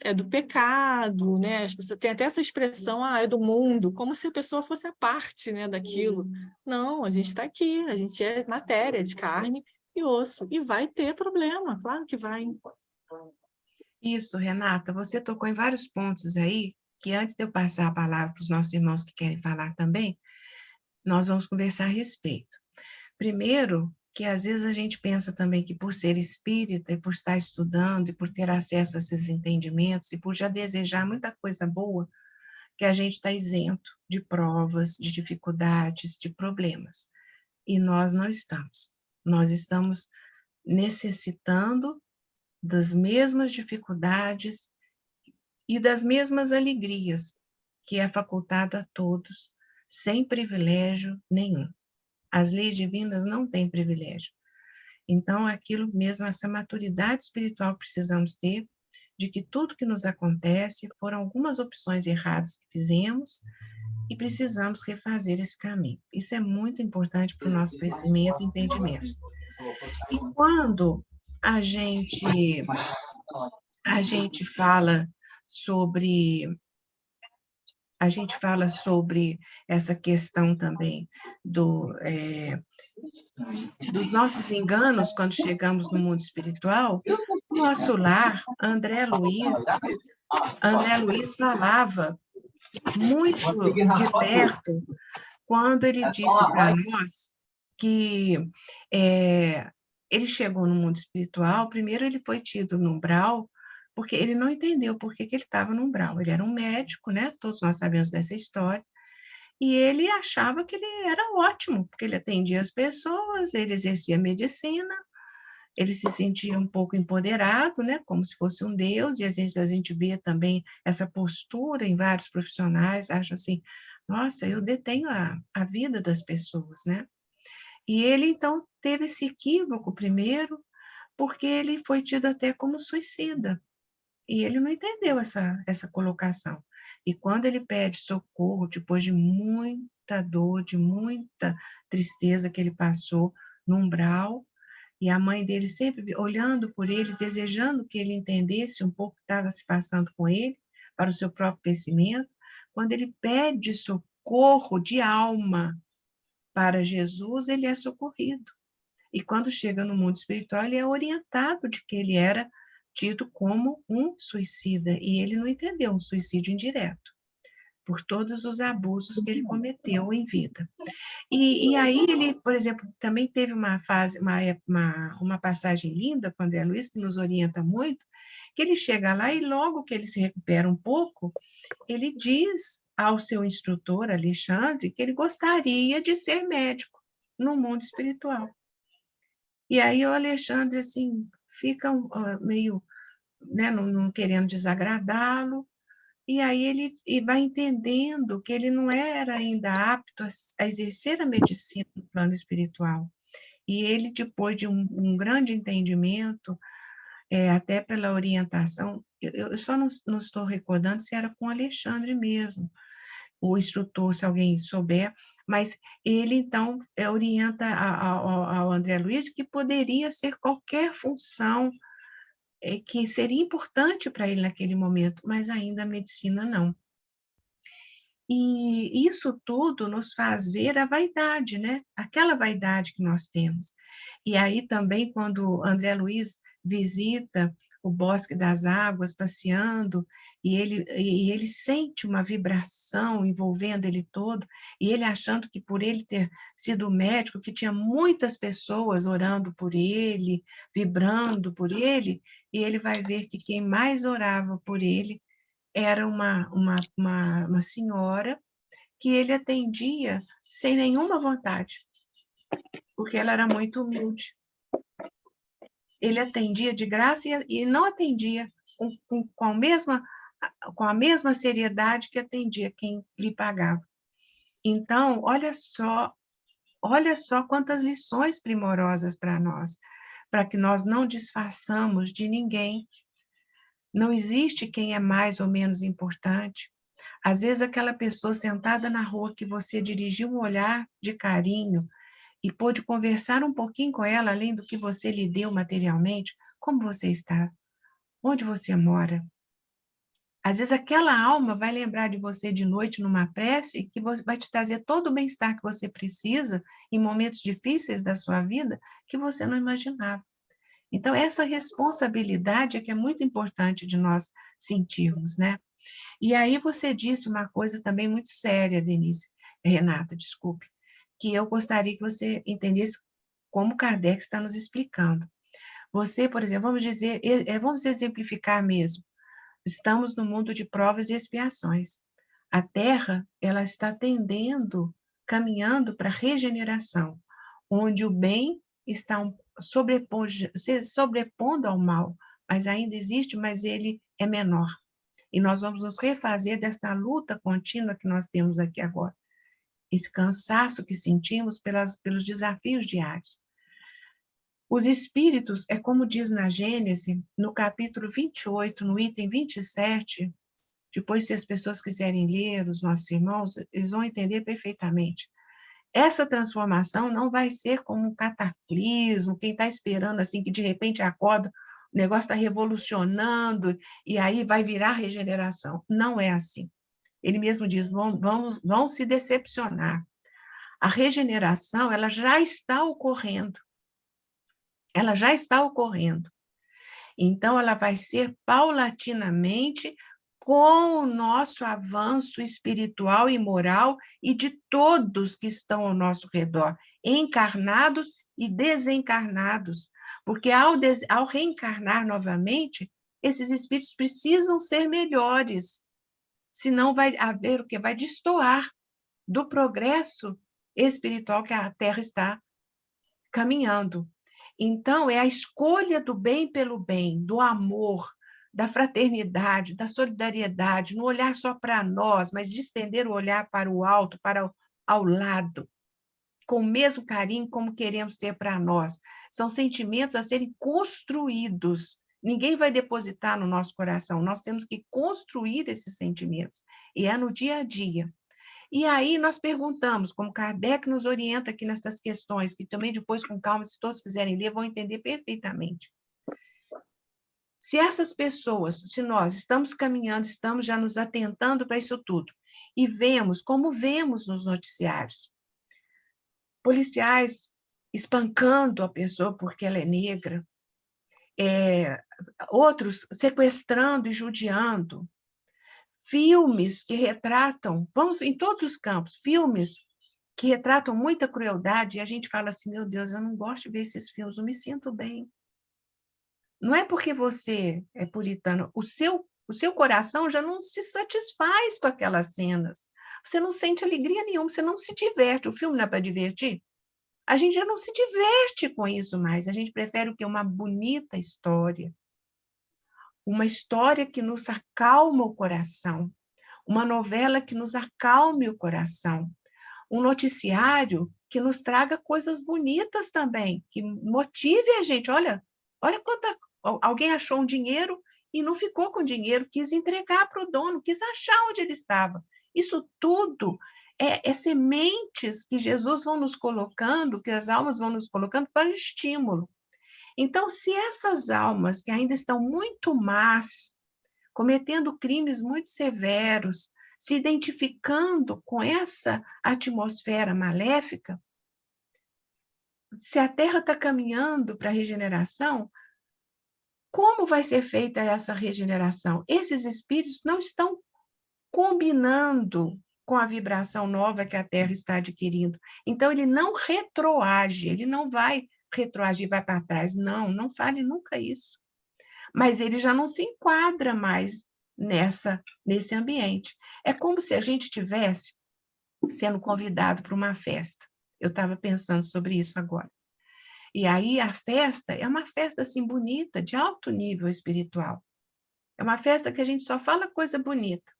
é do pecado, né? As pessoas têm até essa expressão, é do mundo, como se a pessoa fosse a parte, né, daquilo. Não, a gente está aqui, a gente é matéria de carne e osso, e vai ter problema, claro que vai. Isso, Renata, você tocou em vários pontos aí, que antes de eu passar a palavra para os nossos irmãos que querem falar também, nós vamos conversar a respeito. Primeiro, que às vezes a gente pensa também que por ser espírita e por estar estudando e por ter acesso a esses entendimentos e por já desejar muita coisa boa, que a gente está isento de provas, de dificuldades, de problemas. E nós não estamos. Nós estamos necessitando das mesmas dificuldades e das mesmas alegrias que é facultado a todos, sem privilégio nenhum. As leis divinas não têm privilégio. Então, aquilo mesmo, essa maturidade espiritual que precisamos ter, de que tudo que nos acontece foram algumas opções erradas que fizemos, e precisamos refazer esse caminho. Isso é muito importante para o nosso crescimento e entendimento. E quando a gente fala sobre essa questão também dos nossos enganos quando chegamos no mundo espiritual, o nosso lar, André Luiz falava muito de perto quando ele disse para nós que ele chegou no mundo espiritual. Primeiro ele foi tido no umbral, porque ele não entendeu por que ele estava no umbral. Ele era um médico, né? Todos nós sabemos dessa história. E ele achava que ele era ótimo, porque ele atendia as pessoas, ele exercia medicina, ele se sentia um pouco empoderado, né? Como se fosse um deus, e às vezes a gente vê também essa postura em vários profissionais, acham assim, nossa, eu detenho a vida das pessoas, né? E ele, então, teve esse equívoco primeiro, porque ele foi tido até como suicida. E ele não entendeu essa colocação. E quando ele pede socorro, depois de muita dor, de muita tristeza que ele passou no umbral, e a mãe dele sempre olhando por ele, desejando que ele entendesse um pouco o que estava se passando com ele, para o seu próprio crescimento, quando ele pede socorro de alma para Jesus, ele é socorrido. E quando chega no mundo espiritual, ele é orientado de que ele era tido como um suicida, e ele não entendeu um suicídio indireto, por todos os abusos que ele cometeu em vida. E aí ele, por exemplo, também teve uma passagem linda com André Luiz, que nos orienta muito, que ele chega lá e logo que ele se recupera um pouco, ele diz ao seu instrutor, Alexandre, que ele gostaria de ser médico no mundo espiritual. E aí o Alexandre, assim, fica meio, né, não querendo desagradá-lo, e aí ele vai entendendo que ele não era ainda apto a exercer a medicina no plano espiritual. E ele, depois de um grande entendimento, até pela orientação, eu só não estou recordando se era com o Alexandre mesmo, o instrutor, se alguém souber, mas ele, então, orienta ao André Luiz que poderia ser qualquer função que seria importante para ele naquele momento, mas ainda a medicina não. E isso tudo nos faz ver a vaidade, né? Aquela vaidade que nós temos. E aí também, quando André Luiz visita o Bosque das Águas, passeando, e ele sente uma vibração envolvendo ele todo, e ele achando que por ele ter sido médico, que tinha muitas pessoas orando por ele, vibrando por ele, e ele vai ver que quem mais orava por ele era uma senhora que ele atendia sem nenhuma vontade, porque ela era muito humilde. Ele atendia de graça e não atendia com a mesma seriedade que atendia quem lhe pagava. Então, olha só quantas lições primorosas para nós, para que nós não disfarçamos de ninguém. Não existe quem é mais ou menos importante. Às vezes, aquela pessoa sentada na rua que você dirigiu um olhar de carinho e pôde conversar um pouquinho com ela, além do que você lhe deu materialmente, como você está? Onde você mora? Às vezes, aquela alma vai lembrar de você de noite numa prece que vai te trazer todo o bem-estar que você precisa em momentos difíceis da sua vida que você não imaginava. Então, essa responsabilidade é que é muito importante de nós sentirmos, né? E aí você disse uma coisa também muito séria, Renata, desculpe, que eu gostaria que você entendesse como Kardec está nos explicando. Você, por exemplo, vamos exemplificar mesmo. Estamos no mundo de provas e expiações. A Terra, ela está caminhando para a regeneração, onde o bem está se sobrepondo ao mal, mas ainda existe, mas ele é menor. E nós vamos nos refazer desta luta contínua que nós temos aqui agora. Esse cansaço que sentimos pelos desafios diários. Os espíritos, como diz na Gênese, no capítulo 28, no item 27, Depois, se as pessoas quiserem ler, os nossos irmãos, eles vão entender perfeitamente. Essa transformação não vai ser como um cataclismo, quem está esperando assim que de repente acorda, o negócio está revolucionando e aí vai virar regeneração. Não é assim. Ele mesmo diz, vão se decepcionar. A regeneração, ela já está ocorrendo. Ela já está ocorrendo. Então, ela vai ser paulatinamente com o nosso avanço espiritual e moral e de todos que estão ao nosso redor, encarnados e desencarnados. Porque ao reencarnar novamente, esses espíritos precisam ser melhores, senão vai haver o que? Vai destoar do progresso espiritual que a Terra está caminhando. Então, é a escolha do bem pelo bem, do amor, da fraternidade, da solidariedade, não olhar só para nós, mas de estender o olhar para o alto, para ao lado, com o mesmo carinho como queremos ter para nós. São sentimentos a serem construídos. Ninguém vai depositar no nosso coração, nós temos que construir esses sentimentos. E é no dia a dia. E aí nós perguntamos, como Kardec nos orienta aqui nessas questões, que também depois, com calma, se todos quiserem ler, vão entender perfeitamente. Se essas pessoas, se nós estamos caminhando, estamos já nos atentando para isso tudo, e vemos, como vemos nos noticiários, policiais espancando a pessoa porque ela é negra, outros sequestrando e judiando, filmes que retratam, vamos em todos os campos, filmes que retratam muita crueldade, e a gente fala assim, meu Deus, eu não gosto de ver esses filmes, não me sinto bem. Não é porque você é puritano, o seu coração já não se satisfaz com aquelas cenas. Você não sente alegria nenhuma, você não se diverte. O filme não é para divertir? A gente já não se diverte com isso mais, a gente prefere o quê? Uma bonita história. Uma história que nos acalma o coração. Uma novela que nos acalme o coração. Um noticiário que nos traga coisas bonitas também, que motive a gente. Olha alguém achou um dinheiro e não ficou com dinheiro, quis entregar para o dono, quis achar onde ele estava. Isso tudo é sementes que Jesus vão nos colocando, que as almas vão nos colocando para estímulo. Então, se essas almas que ainda estão muito más, cometendo crimes muito severos, se identificando com essa atmosfera maléfica, se a Terra está caminhando para a regeneração, como vai ser feita essa regeneração? Esses espíritos não estão combinando com a vibração nova que a Terra está adquirindo. Então, ele não retroage, ele não vai retroagir, vai para trás. Não, não fale nunca isso. Mas ele já não se enquadra mais nesse ambiente. É como se a gente estivesse sendo convidado para uma festa. Eu estava pensando sobre isso agora. E aí a festa é uma festa assim bonita, de alto nível espiritual. É uma festa que a gente só fala coisa bonita.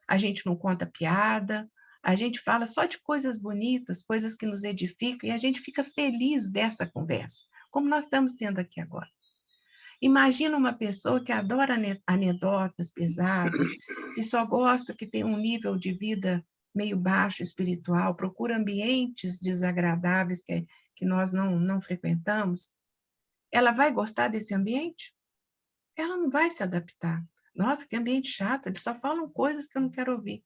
A gente não conta piada, a gente fala só de coisas bonitas, coisas que nos edificam, e a gente fica feliz dessa conversa, como nós estamos tendo aqui agora. Imagina uma pessoa que adora anedotas pesadas, que só gosta, que tem um nível de vida meio baixo espiritual, procura ambientes desagradáveis que nós não frequentamos. Ela vai gostar desse ambiente? Ela não vai se adaptar. Nossa, que ambiente chato, eles só falam coisas que eu não quero ouvir.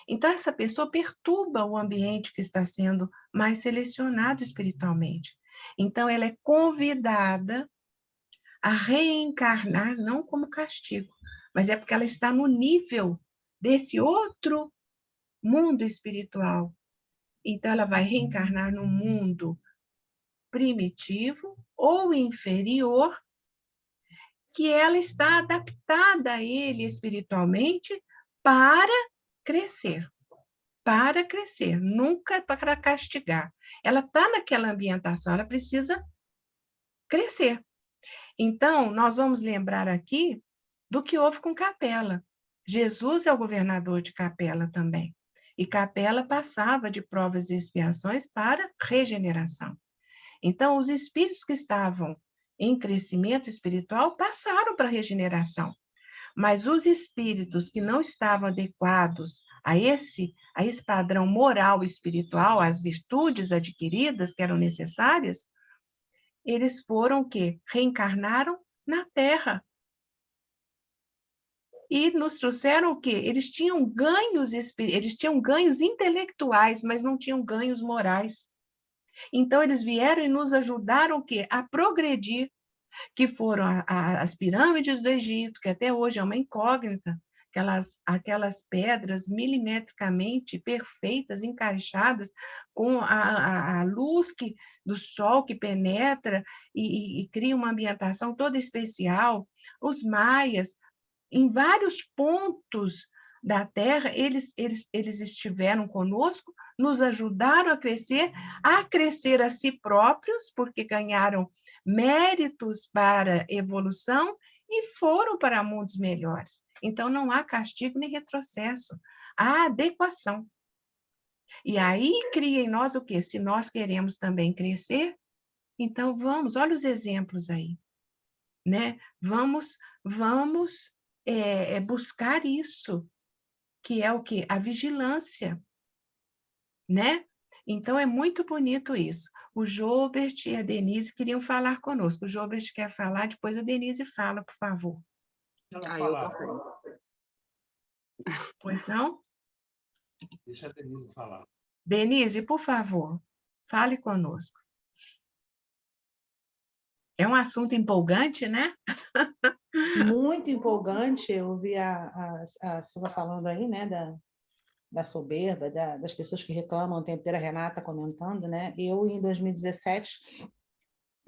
Então, essa pessoa perturba o ambiente que está sendo mais selecionado espiritualmente. Então, ela é convidada a reencarnar, não como castigo, mas é porque ela está no nível desse outro mundo espiritual. Então, ela vai reencarnar no mundo primitivo ou inferior, que ela está adaptada a ele espiritualmente para crescer. Para crescer, nunca para castigar. Ela está naquela ambientação, ela precisa crescer. Então, nós vamos lembrar aqui do que houve com Capela. Jesus é o governador de Capela também. E Capela passava de provas e expiações para regeneração. Então, os espíritos que estavam em crescimento espiritual passaram para a regeneração. Mas os espíritos que não estavam adequados a esse padrão moral e espiritual, às virtudes adquiridas que eram necessárias, eles foram o quê? Reencarnaram na Terra. E nos trouxeram o quê? Eles tinham ganhos intelectuais, mas não tinham ganhos morais. Então, eles vieram e nos ajudaram o quê? A progredir, que foram as pirâmides do Egito, que até hoje é uma incógnita, aquelas pedras milimetricamente perfeitas, encaixadas, com a luz do sol que penetra e cria uma ambientação toda especial. Os maias, em vários pontos da Terra, eles estiveram conosco, nos ajudaram a crescer a si próprios, porque ganharam méritos para evolução e foram para mundos melhores. Então, não há castigo nem retrocesso, há adequação. E aí cria em nós o quê? Se nós queremos também crescer, então vamos, olha os exemplos aí, né? Vamos buscar isso, que é o quê? A vigilância, né? Então, é muito bonito isso. O Jobert e a Denise queriam falar conosco. O Jobert quer falar, depois a Denise fala, por favor. Eu também. Pois não? Deixa a Denise falar. Denise, por favor, fale conosco. É um assunto empolgante, né? Muito empolgante. Eu ouvi a Silva falando aí, né, da soberba, das pessoas que reclamam, tem a Renata comentando, né? Eu, em 2017,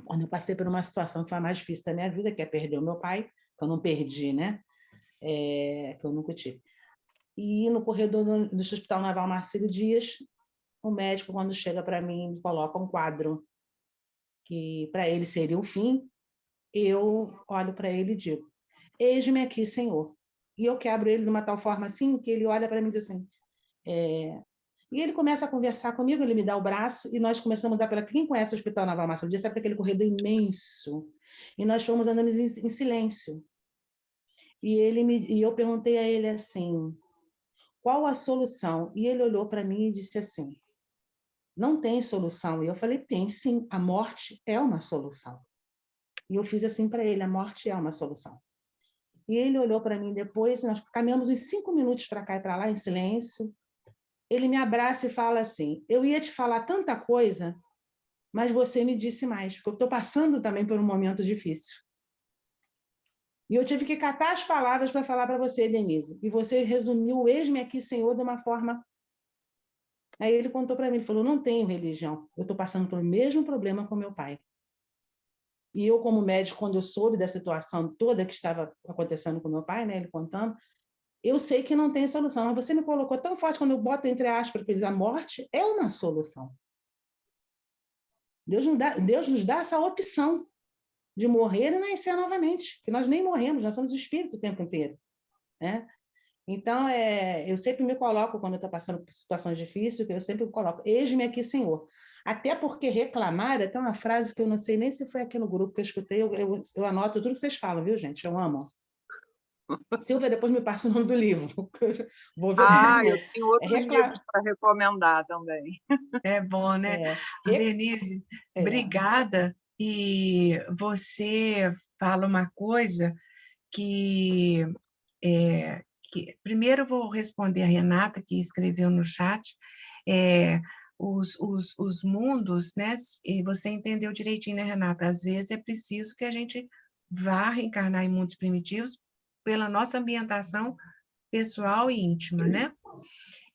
quando eu passei por uma situação que foi a mais difícil da minha vida, que é perder o meu pai, que eu não perdi, né? Que eu nunca tive. E no corredor do Hospital Naval Marcílio Dias, o médico, quando chega para mim, me coloca um quadro que para ele seria o fim, eu olho para ele e digo: eis-me aqui, Senhor. E eu quebro ele de uma tal forma assim, que ele olha para mim e diz assim... E ele começa a conversar comigo, ele me dá o braço, e nós começamos a dar pela... Quem conhece o Hospital Naval Marcílio Dias sabe aquele corredor imenso. E nós fomos andando em silêncio. E eu perguntei a ele assim, qual a solução? E ele olhou para mim e disse assim, não tem solução. E eu falei, tem sim, a morte é uma solução. E eu fiz assim para ele, a morte é uma solução. E ele olhou para mim depois, nós caminhamos uns 5 minutos para cá e para lá, em silêncio. Ele me abraça e fala assim, eu ia te falar tanta coisa, mas você me disse mais, porque eu estou passando também por um momento difícil. E eu tive que catar as palavras para falar para você, Denise. E você resumiu o eis-me aqui, Senhor, de uma forma... Aí ele contou para mim, ele falou, não tenho religião, eu estou passando pelo mesmo problema com meu pai. E eu, como médico, quando eu soube da situação toda que estava acontecendo com meu pai, né, ele contando, eu sei que não tem solução, mas você me colocou tão forte quando eu boto entre aspas, porque a morte é uma solução. Deus nos dá essa opção de morrer e nascer novamente, que nós nem morremos, nós somos espírito o tempo inteiro, né? Então, eu sempre me coloco, quando eu estou passando por situações difíceis, eu sempre me coloco, eis-me aqui, Senhor. Até porque reclamar, tem uma frase que eu não sei nem se foi aqui no grupo que eu escutei, eu anoto tudo que vocês falam, viu, gente? Eu amo. Silvia, depois me passa o nome do livro. Vou ver eu tenho outros livros para recomendar também. É bom, né? Denise, obrigada. E você fala uma coisa que primeiro eu vou responder a Renata, que escreveu no chat, os mundos, né? E você entendeu direitinho, né, Renata? Às vezes é preciso que a gente vá reencarnar em mundos primitivos pela nossa ambientação pessoal e íntima, né?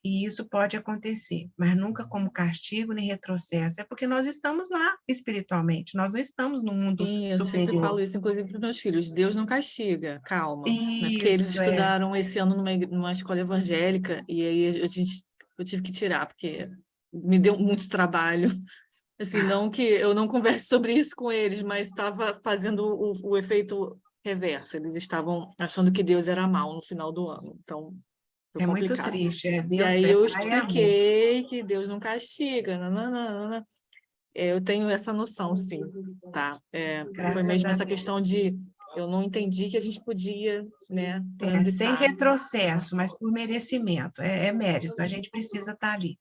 E isso pode acontecer, mas nunca como castigo nem retrocesso, é porque nós estamos lá espiritualmente, nós não estamos no mundo Sim, eu superior. sempre falo isso, inclusive para os meus filhos, Deus não castiga, calma. Né? Porque eles Isso, estudaram esse ano numa escola evangélica, e aí eu tive que tirar, porque me deu muito trabalho. Assim, não que eu não converse sobre isso com eles, mas estava fazendo o efeito reverso. Eles estavam achando que Deus era mau no final do ano. Então, foi é complicado. muito triste. E Deus aí é eu pai e amor. expliquei que Deus não castiga. Eu tenho essa noção, sim. Tá? Foi mesmo essa questão de Eu não entendi que a gente podia, né, Sem transitar. retrocesso, mas por merecimento, é mérito, a gente precisa estar ali.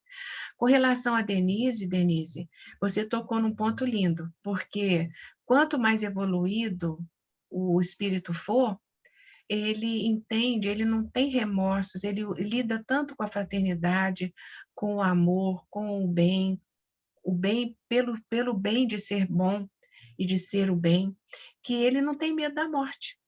Com relação a Denise, você tocou num ponto lindo, porque quanto mais evoluído o espírito for, ele entende, ele não tem remorsos, ele lida tanto com a fraternidade, com o amor, com o bem pelo bem de ser bom e de ser o bem, que ele não tem medo da morte.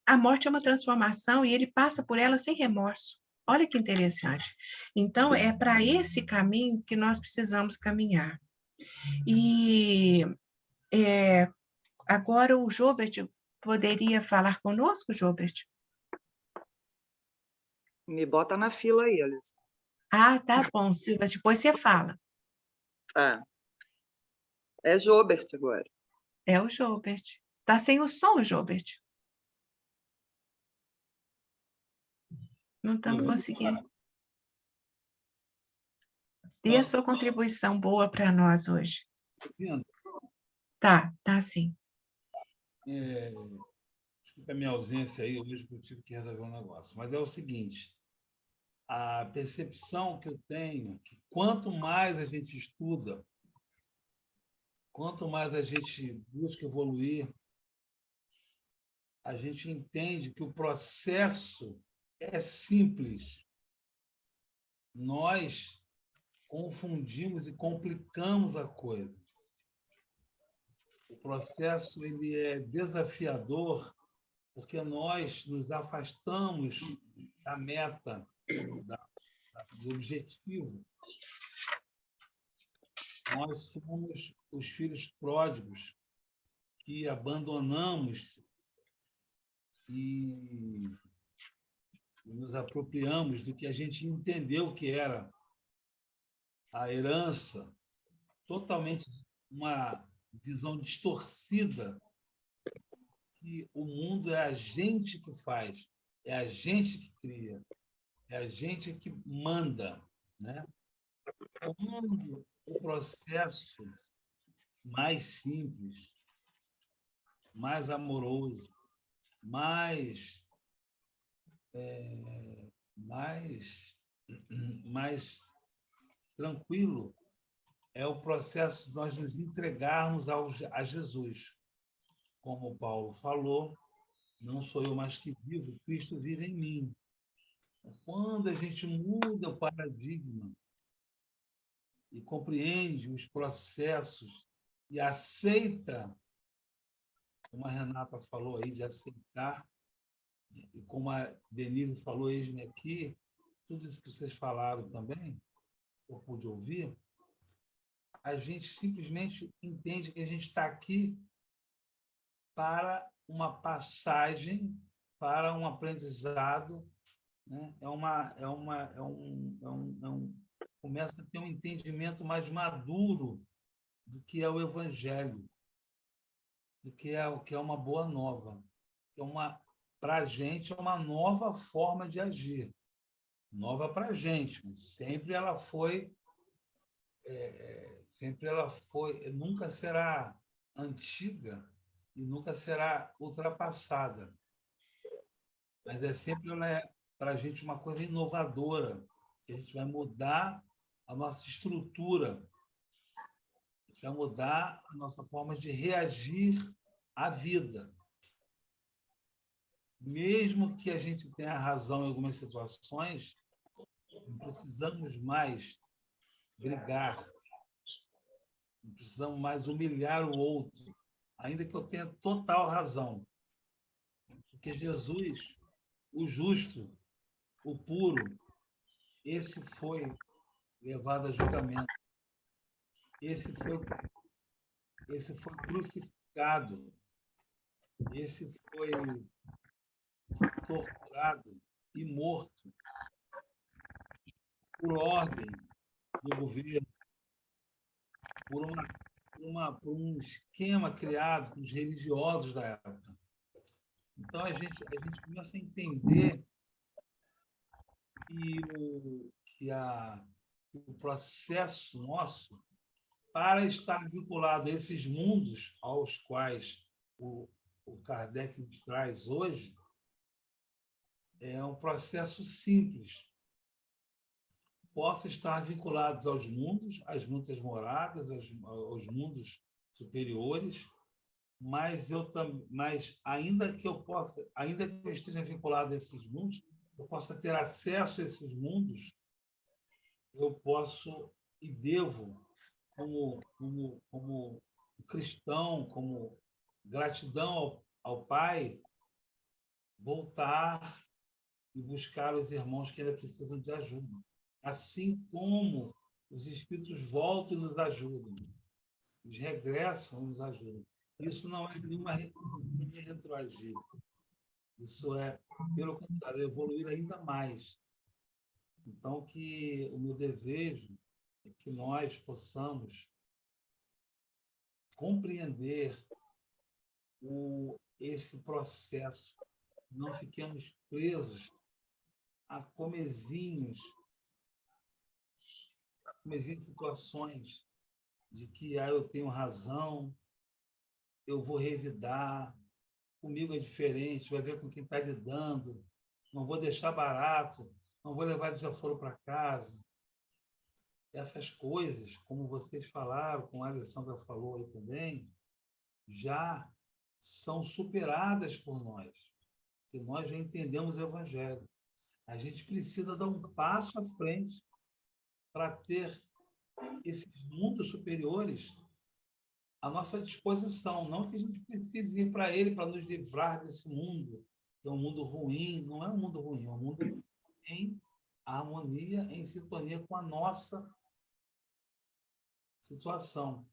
A morte é uma transformação e ele passa por ela sem remorso. Olha que interessante. Então, é para esse caminho que nós precisamos caminhar. E agora o Jobert poderia falar conosco, Jobert? Me bota na fila aí, Alice. Ah, tá bom, Silvia, depois você fala. É Jobert agora. É o Jobert. Tá sem o som, Jobert. Não estamos conseguindo. Dê a sua contribuição boa para nós hoje. Tá sim. Desculpa a minha ausência aí, hoje eu tive que resolver um negócio. Mas é o seguinte, a percepção que eu tenho, que quanto mais a gente estuda, quanto mais a gente busca evoluir, a gente entende que o processo é simples. Nós confundimos e complicamos a coisa. O processo ele é desafiador porque nós nos afastamos da meta, do objetivo. Nós somos os filhos pródigos que abandonamos e nos apropriamos do que a gente entendeu que era a herança, totalmente uma visão distorcida que o mundo é a gente que faz, é a gente que cria, é a gente que manda, né? Quando o processo mais simples, mais amoroso, mais tranquilo, é o processo de nós nos entregarmos a Jesus. Como Paulo falou, não sou eu mais que vivo, Cristo vive em mim. Quando a gente muda o paradigma e compreende os processos e aceita, como a Renata falou aí, de aceitar, e como a Denise falou hoje aqui, tudo isso que vocês falaram também, eu pude ouvir, a gente simplesmente entende que a gente está aqui para uma passagem, para um aprendizado, né? Começa a ter um entendimento mais maduro do que é o Evangelho, do que é o que é uma boa nova, para a gente é uma nova forma de agir, nova para a gente, mas sempre ela foi, nunca será antiga e nunca será ultrapassada, mas sempre ela é para a gente uma coisa inovadora, que a gente vai mudar a nossa estrutura, a gente vai mudar a nossa forma de reagir à vida. Mesmo que a gente tenha razão em algumas situações, não precisamos mais brigar, não precisamos mais humilhar o outro, ainda que eu tenha total razão. Porque Jesus, o justo, o puro, esse foi levado a julgamento. Esse foi crucificado. Esse foi torturado e morto por ordem do governo, por um esquema criado pelos religiosos da época. Então, a gente começa a entender que o processo nosso, para estar vinculado a esses mundos aos quais o Kardec nos traz hoje é um processo simples. Posso estar vinculados aos mundos, às muitas moradas, aos mundos superiores, mas ainda que eu esteja vinculado a esses mundos, eu possa ter acesso a esses mundos, eu posso e devo, como cristão, como gratidão ao Pai, voltar e buscar os irmãos que ainda precisam de ajuda. Assim como os espíritos voltam e nos ajudam, eles regressam e nos ajudam. Isso não é nenhuma retroagir. Isso é, pelo contrário, evoluir ainda mais. Então, que o meu desejo é que nós possamos compreender esse processo. Não fiquemos presos a comezinhas situações de que eu tenho razão, eu vou revidar, comigo é diferente, vai ver com quem está lidando, não vou deixar barato, não vou levar desaforo para casa. Essas coisas, como vocês falaram, como a Alessandra falou aí também, já são superadas por nós, porque nós já entendemos o Evangelho. A gente precisa dar um passo à frente para ter esses mundos superiores à nossa disposição. Não que a gente precise ir para ele para nos livrar desse mundo, que é um mundo ruim. Não é um mundo ruim, é um mundo em harmonia, em sintonia com a nossa situação.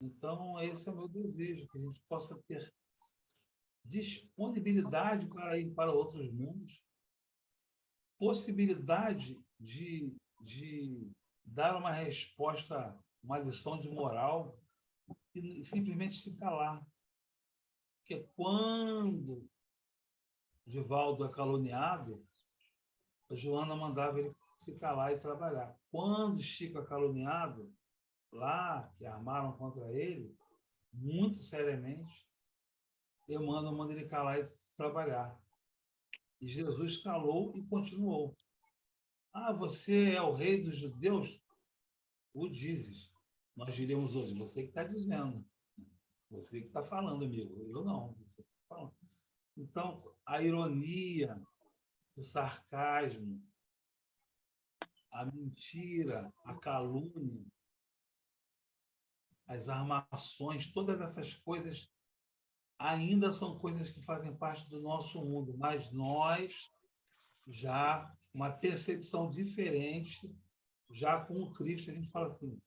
Então, esse é o meu desejo, que a gente possa ter disponibilidade para ir para outros mundos, possibilidade de dar uma resposta, uma lição de moral, e simplesmente se calar. Porque quando Divaldo é caluniado, a Joana mandava ele se calar e trabalhar. Quando Chico é caluniado, lá, que armaram contra ele, muito seriamente, Emmanuel manda ele calar e trabalhar. E Jesus calou e continuou. Você é o rei dos judeus? O dizes. Nós diríamos hoje, você que está dizendo. Você que está falando, amigo. Eu não. Você que está falando. Então, a ironia, o sarcasmo, a mentira, a calúnia, as armações, todas essas coisas ainda são coisas que fazem parte do nosso mundo, mas nós já, uma percepção diferente, já com o Cristo, a gente fala assim,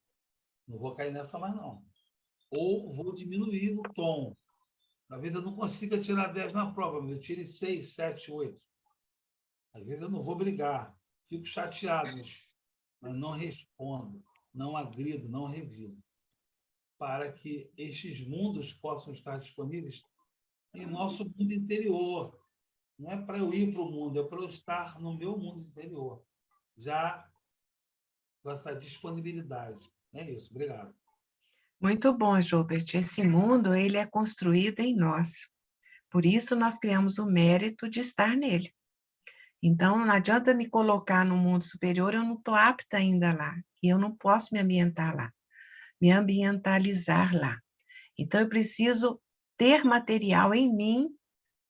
não vou cair nessa mais não. Ou vou diminuir o tom. Às vezes eu não consigo tirar 10 na prova, mas eu tiro 6, 7, 8. Às vezes eu não vou brigar, fico chateado, mas não respondo, não agrido, não revido, para que estes mundos possam estar disponíveis em nosso mundo interior. Não é para eu ir para o mundo, é para eu estar no meu mundo interior, já com essa disponibilidade. É isso, obrigado. Muito bom, Gilbert. Esse mundo, ele é construído em nós. Por isso, nós criamos o mérito de estar nele. Então, não adianta me colocar no mundo superior, eu não estou apta ainda lá. E eu não posso me ambientar lá, me ambientalizar lá. Então, eu preciso ter material em mim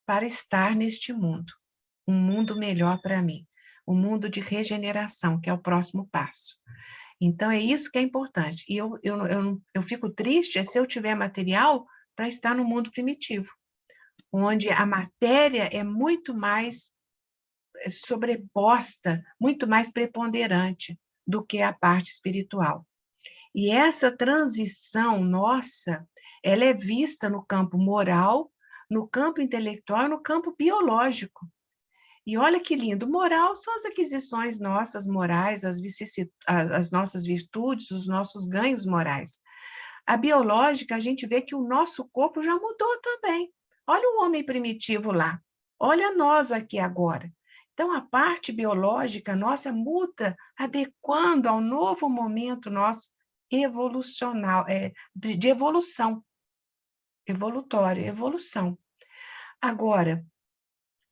para estar neste mundo. Um mundo melhor para mim. Um mundo de regeneração, que é o próximo passo. Então, é isso que é importante. E eu fico triste se eu tiver material para estar no mundo primitivo, onde a matéria é muito mais sobreposta, muito mais preponderante do que a parte espiritual. E essa transição nossa, ela é vista no campo moral, no campo intelectual e no campo biológico. E olha que lindo, moral são as aquisições nossas morais, as nossas virtudes, os nossos ganhos morais. A biológica, a gente vê que o nosso corpo já mudou também. Olha o homem primitivo lá, olha nós aqui agora. Então, a parte biológica nossa muda, adequando ao novo momento nosso evolucional, de evolução. evolutório, evolução. Agora,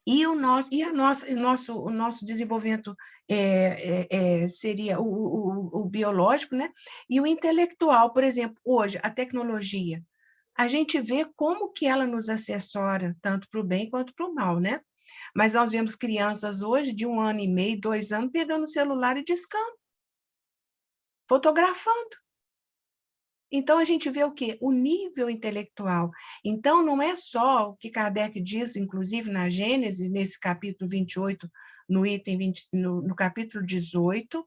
o nosso desenvolvimento seria o biológico, né? E o intelectual, por exemplo, hoje, a tecnologia. A gente vê como que ela nos assessora, tanto para o bem quanto para o mal, né? Mas nós vemos crianças hoje de 1 ano e meio, 2 anos, pegando o celular e discando, fotografando. Então, a gente vê o quê? O nível intelectual. Então, não é só o que Kardec diz, inclusive na Gênesis, nesse capítulo 28, no capítulo 18,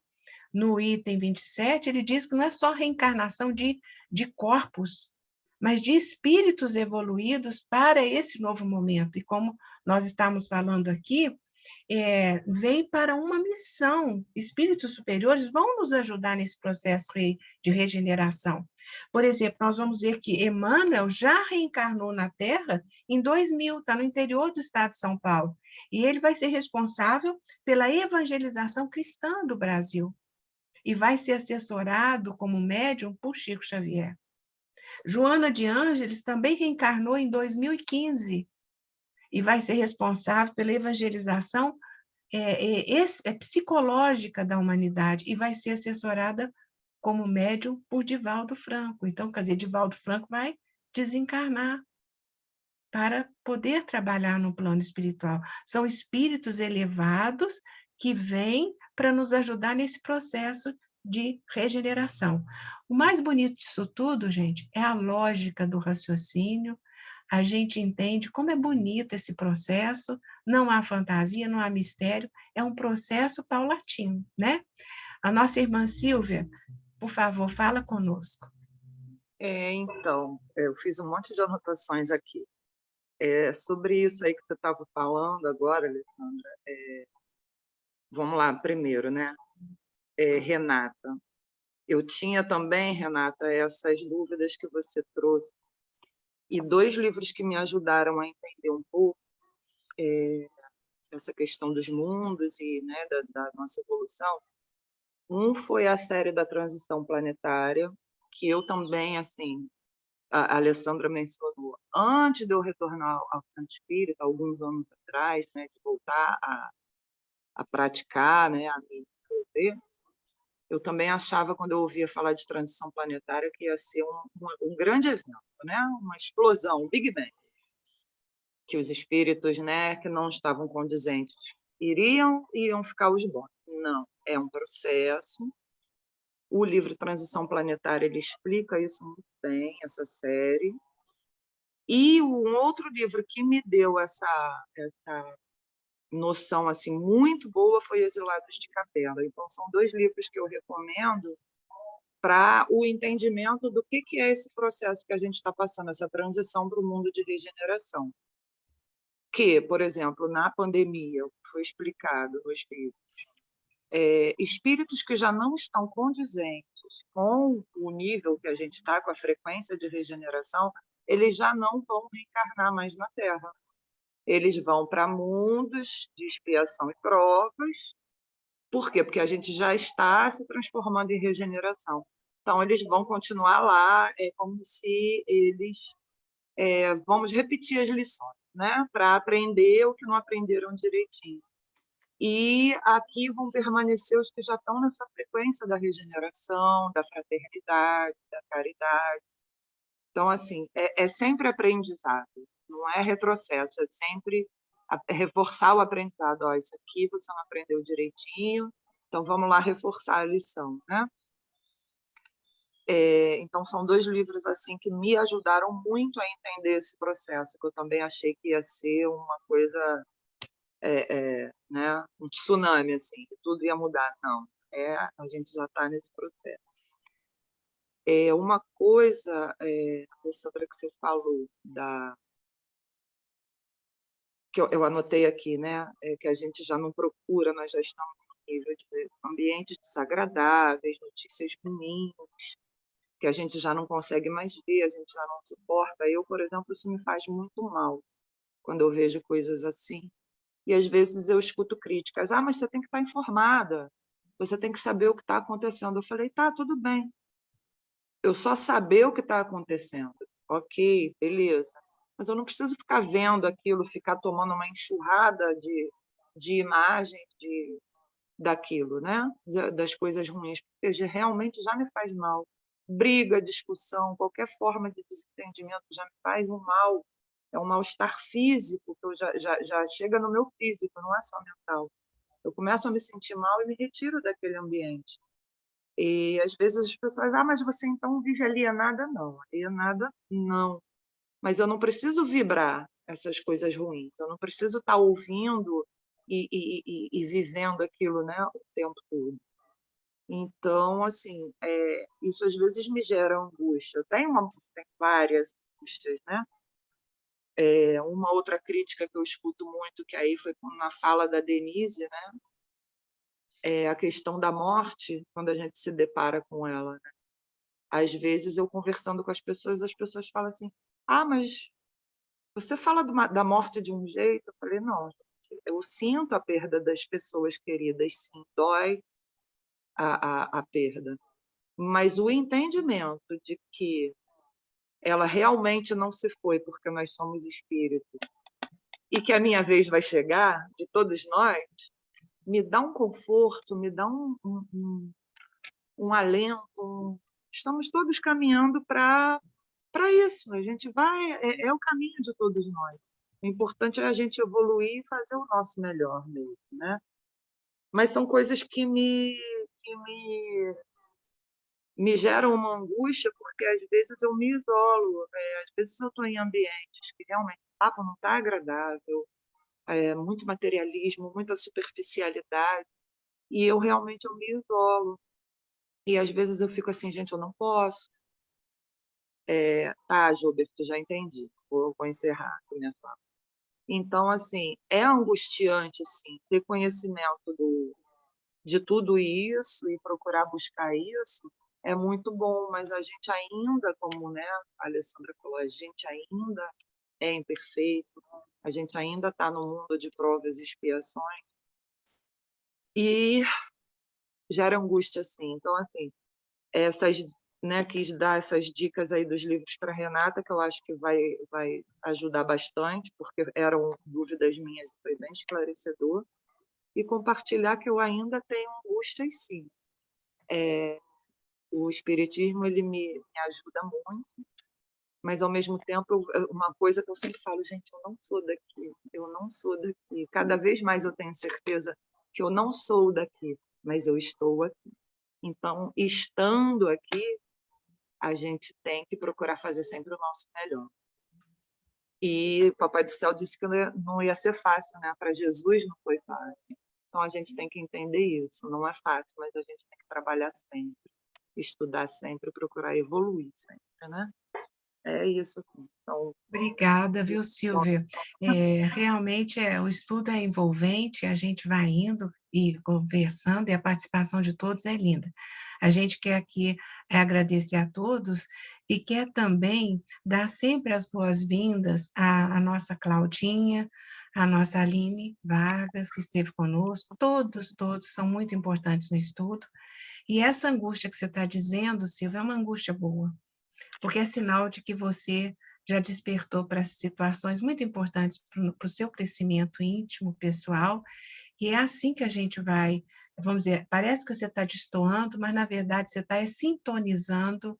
no item 27, ele diz que não é só reencarnação de corpos, mas de espíritos evoluídos para esse novo momento. E como nós estamos falando aqui, vem para uma missão. Espíritos superiores vão nos ajudar nesse processo de regeneração. Por exemplo, nós vamos ver que Emmanuel já reencarnou na Terra em 2000, está no interior do estado de São Paulo, e ele vai ser responsável pela evangelização cristã do Brasil, e vai ser assessorado como médium por Chico Xavier. Joana de Ângeles também reencarnou em 2015, e vai ser responsável pela evangelização psicológica da humanidade, e vai ser assessorada como médium por Divaldo Franco. Então, quer dizer, Divaldo Franco vai desencarnar para poder trabalhar no plano espiritual. São espíritos elevados que vêm para nos ajudar nesse processo de regeneração. O mais bonito disso tudo, gente, é a lógica do raciocínio. A gente entende como é bonito esse processo, não há fantasia, não há mistério, é um processo paulatino, né? A nossa irmã Silvia, por favor, fala conosco. Então, eu fiz um monte de anotações aqui. Sobre isso aí que você estava falando agora, Alessandra, vamos lá, primeiro, né? Renata. Eu tinha também, Renata, essas dúvidas que você trouxe, e 2 livros que me ajudaram a entender um pouco essa questão dos mundos e, né, da nossa evolução. Um foi a série da Transição Planetária, que eu também, assim, a Alessandra mencionou, antes de eu retornar ao Centro Espírita, alguns anos atrás, né, de voltar a praticar, né, a me envolver, eu também achava, quando eu ouvia falar de transição planetária, que ia ser um grande evento, né, uma explosão, um Big Bang, que os espíritos, né, que não estavam condizentes iam ficar os bons. Não, é um processo. O livro Transição Planetária ele explica isso muito bem, essa série. E um outro livro que me deu essa noção assim muito boa foi Exilados de Capela. Então, são 2 livros que eu recomendo para o entendimento do que é esse processo que a gente está passando, essa transição para o mundo de regeneração. Que, por exemplo, na pandemia, foi explicado nos livros, espíritos que já não estão condizentes com o nível que a gente está, com a frequência de regeneração, eles já não vão reencarnar mais na Terra. Eles vão para mundos de expiação e provas. Por quê? Porque a gente já está se transformando em regeneração. Então, eles vão continuar lá, é como se eles... vamos repetir as lições, né? Para aprender o que não aprenderam direitinho. E aqui vão permanecer os que já estão nessa frequência da regeneração, da fraternidade, da caridade. Então, assim, é sempre aprendizado, não é retrocesso, é sempre reforçar o aprendizado. Ó, isso aqui você não aprendeu direitinho, então vamos lá reforçar a lição, né? Então, são 2 livros assim que me ajudaram muito a entender esse processo, que eu também achei que ia ser uma coisa... né, um tsunami, assim, que tudo ia mudar. Não, a gente já está nesse processo. Uma coisa, Alessandra, que você falou, que eu anotei aqui, né, que a gente já não procura, nós já estamos no nível de ambientes desagradáveis, notícias ruins, que a gente já não consegue mais ver, a gente já não suporta. Eu, por exemplo, isso me faz muito mal, quando eu vejo coisas assim. E, às vezes, eu escuto críticas. Mas você tem que estar informada, você tem que saber o que está acontecendo. Eu falei, tá, tudo bem. Eu só saber o que está acontecendo. ok, beleza. Mas eu não preciso ficar vendo aquilo, ficar tomando uma enxurrada de imagens daquilo, né? Das coisas ruins, porque realmente já me faz mal. Briga, discussão, qualquer forma de desentendimento já me faz um mal. É um mal-estar físico, que já chega no meu físico, não é só mental. Eu começo a me sentir mal e me retiro daquele ambiente. E às vezes as pessoas, mas você então vive alienada? Não, alienada não. Mas eu não preciso vibrar essas coisas ruins, eu não preciso estar ouvindo e vivendo aquilo, né, o tempo todo. Então, assim, isso às vezes me gera angústia. Eu tenho várias angústias, né? Uma outra crítica que eu escuto muito, que aí foi na fala da Denise, né? É a questão da morte, quando a gente se depara com ela, né? Às vezes, eu conversando com as pessoas falam assim, mas você fala da morte de um jeito? Eu falei, não, gente, eu sinto a perda das pessoas queridas, sim, dói a perda. Mas o entendimento de que ela realmente não se foi porque nós somos espíritos e que a minha vez vai chegar, de todos nós, me dá um conforto, me dá um alento. Estamos todos caminhando para isso. A gente vai, é o caminho de todos nós. O importante é a gente evoluir e fazer o nosso melhor mesmo, né? Mas são coisas que me geram uma angústia, porque às vezes eu me isolo, às vezes eu estou em ambientes que realmente o papo não está agradável, muito materialismo, muita superficialidade, e eu realmente me isolo. E às vezes eu fico assim, gente, eu não posso. Tá, Gilberto, já entendi. Vou encerrar a minha fala. Então, assim, é angustiante, sim, ter conhecimento de tudo isso e procurar buscar isso é muito bom, mas a gente ainda, como, né, a Alessandra falou, a gente ainda é imperfeito, a gente ainda está no mundo de provas e expiações e gera angústia, sim. Então, assim, quis dar essas dicas aí dos livros para a Renata, que eu acho que vai ajudar bastante, porque eram dúvidas minhas e foi bem esclarecedor, e compartilhar que eu ainda tenho angústias, sim. O espiritismo ele me ajuda muito, mas, ao mesmo tempo, uma coisa que eu sempre falo, gente, eu não sou daqui. Cada vez mais eu tenho certeza que eu não sou daqui, mas eu estou aqui. Então, estando aqui, a gente tem que procurar fazer sempre o nosso melhor. E o Papai do Céu disse que não ia ser fácil, né? Para Jesus não foi fácil. Então, a gente tem que entender isso. Não é fácil, mas a gente tem que trabalhar sempre, estudar sempre, procurar evoluir sempre, né? É isso. Assim. Então, Obrigada, viu, Silvia? Realmente o estudo é envolvente, a gente vai indo e conversando, e a participação de todos é linda. A gente quer aqui agradecer a todos e quer também dar sempre as boas-vindas à nossa Claudinha, à nossa Aline Vargas, que esteve conosco. Todos são muito importantes no estudo. E essa angústia que você está dizendo, Silvia, é uma angústia boa, porque é sinal de que você já despertou para situações muito importantes para o seu crescimento íntimo, pessoal, e é assim que a gente vai, vamos dizer, parece que você está destoando, mas na verdade você está sintonizando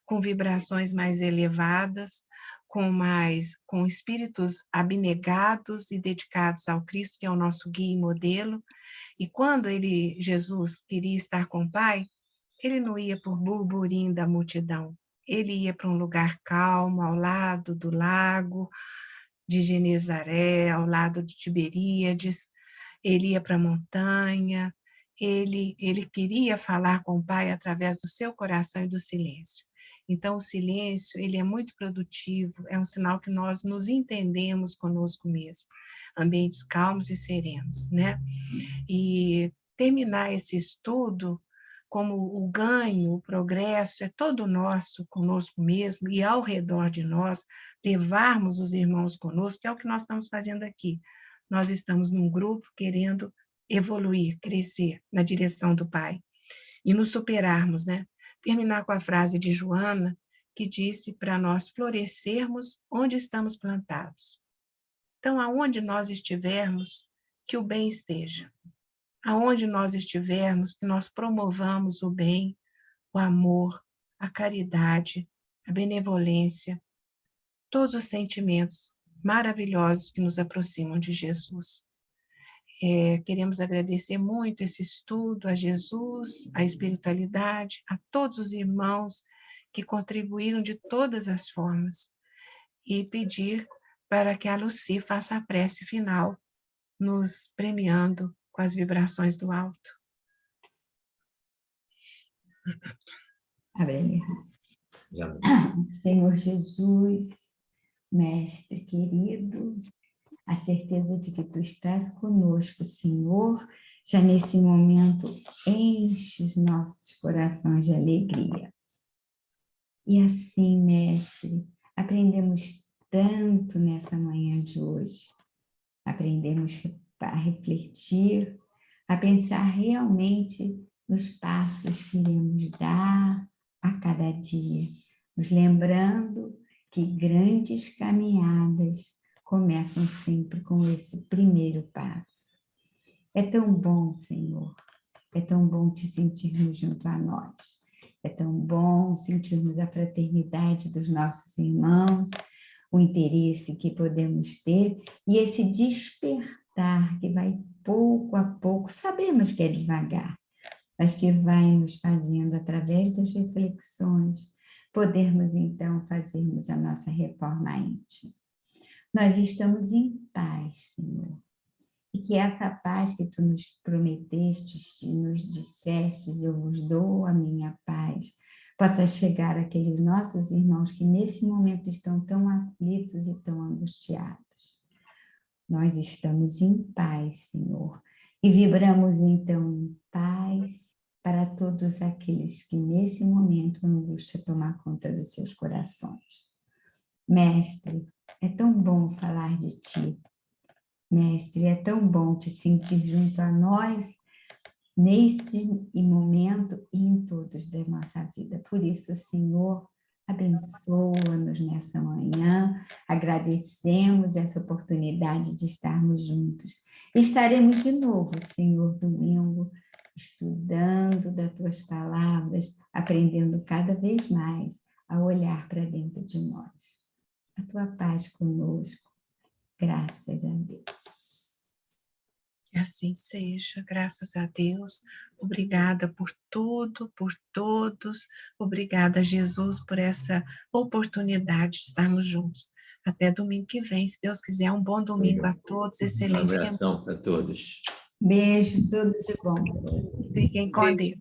com vibrações mais elevadas, com espíritos abnegados e dedicados ao Cristo, que é o nosso guia e modelo, e quando Jesus queria estar com o Pai, ele não ia por burburinho da multidão, ele ia para um lugar calmo, ao lado do lago de Genezaré, ao lado de Tiberíades, ele ia para a montanha, ele queria falar com o Pai através do seu coração e do silêncio. Então, o silêncio, ele é muito produtivo, é um sinal que nós nos entendemos conosco mesmo, ambientes calmos e serenos, né? E terminar esse estudo como o ganho, o progresso é todo nosso, conosco mesmo, e ao redor de nós, levarmos os irmãos conosco, que é o que nós estamos fazendo aqui. Nós estamos num grupo querendo evoluir, crescer na direção do Pai, e nos superarmos, né? Terminar com a frase de Joana, que disse para nós florescermos onde estamos plantados. Então, aonde nós estivermos, que o bem esteja. Aonde nós estivermos, que nós promovamos o bem, o amor, a caridade, a benevolência, todos os sentimentos maravilhosos que nos aproximam de Jesus. Queremos agradecer muito esse estudo a Jesus, a espiritualidade, a todos os irmãos que contribuíram de todas as formas e pedir para que a Lucy faça a prece final, nos premiando com as vibrações do alto. Amém. Senhor Jesus, Mestre querido, a certeza de que Tu estás conosco, Senhor, já nesse momento enche os nossos corações de alegria. E assim, Mestre, aprendemos tanto nessa manhã de hoje. Aprendemos a refletir, a pensar realmente nos passos que iremos dar a cada dia, nos lembrando que grandes caminhadas começam sempre com esse primeiro passo. É tão bom, Senhor, é tão bom te sentirmos junto a nós, é tão bom sentirmos a fraternidade dos nossos irmãos, o interesse que podemos ter e esse despertar que vai pouco a pouco, sabemos que é devagar, mas que vai nos fazendo, através das reflexões, podermos então fazermos a nossa reforma íntima. Nós estamos em paz, Senhor, e que essa paz que Tu nos prometestes e nos dissestes, eu vos dou a minha paz, possa chegar àqueles nossos irmãos que nesse momento estão tão aflitos e tão angustiados. Nós estamos em paz, Senhor, e vibramos então em paz para todos aqueles que nesse momento a angústia toma conta dos seus corações. Mestre, é tão bom falar de Ti. Mestre, é tão bom te sentir junto a nós nesse momento e em todos da nossa vida. Por isso, Senhor, abençoa-nos nessa manhã, agradecemos essa oportunidade de estarmos juntos. Estaremos de novo, Senhor, domingo, estudando das Tuas palavras, aprendendo cada vez mais a olhar para dentro de nós. A Tua paz conosco, graças a Deus. Que assim seja, graças a Deus. Obrigada por tudo, por todos. Obrigada, Jesus, por essa oportunidade de estarmos juntos. Até domingo que vem, se Deus quiser. Um bom domingo a todos. Excelente semana. Um abração para todos. Beijo, tudo de bom. Fiquem com Deus.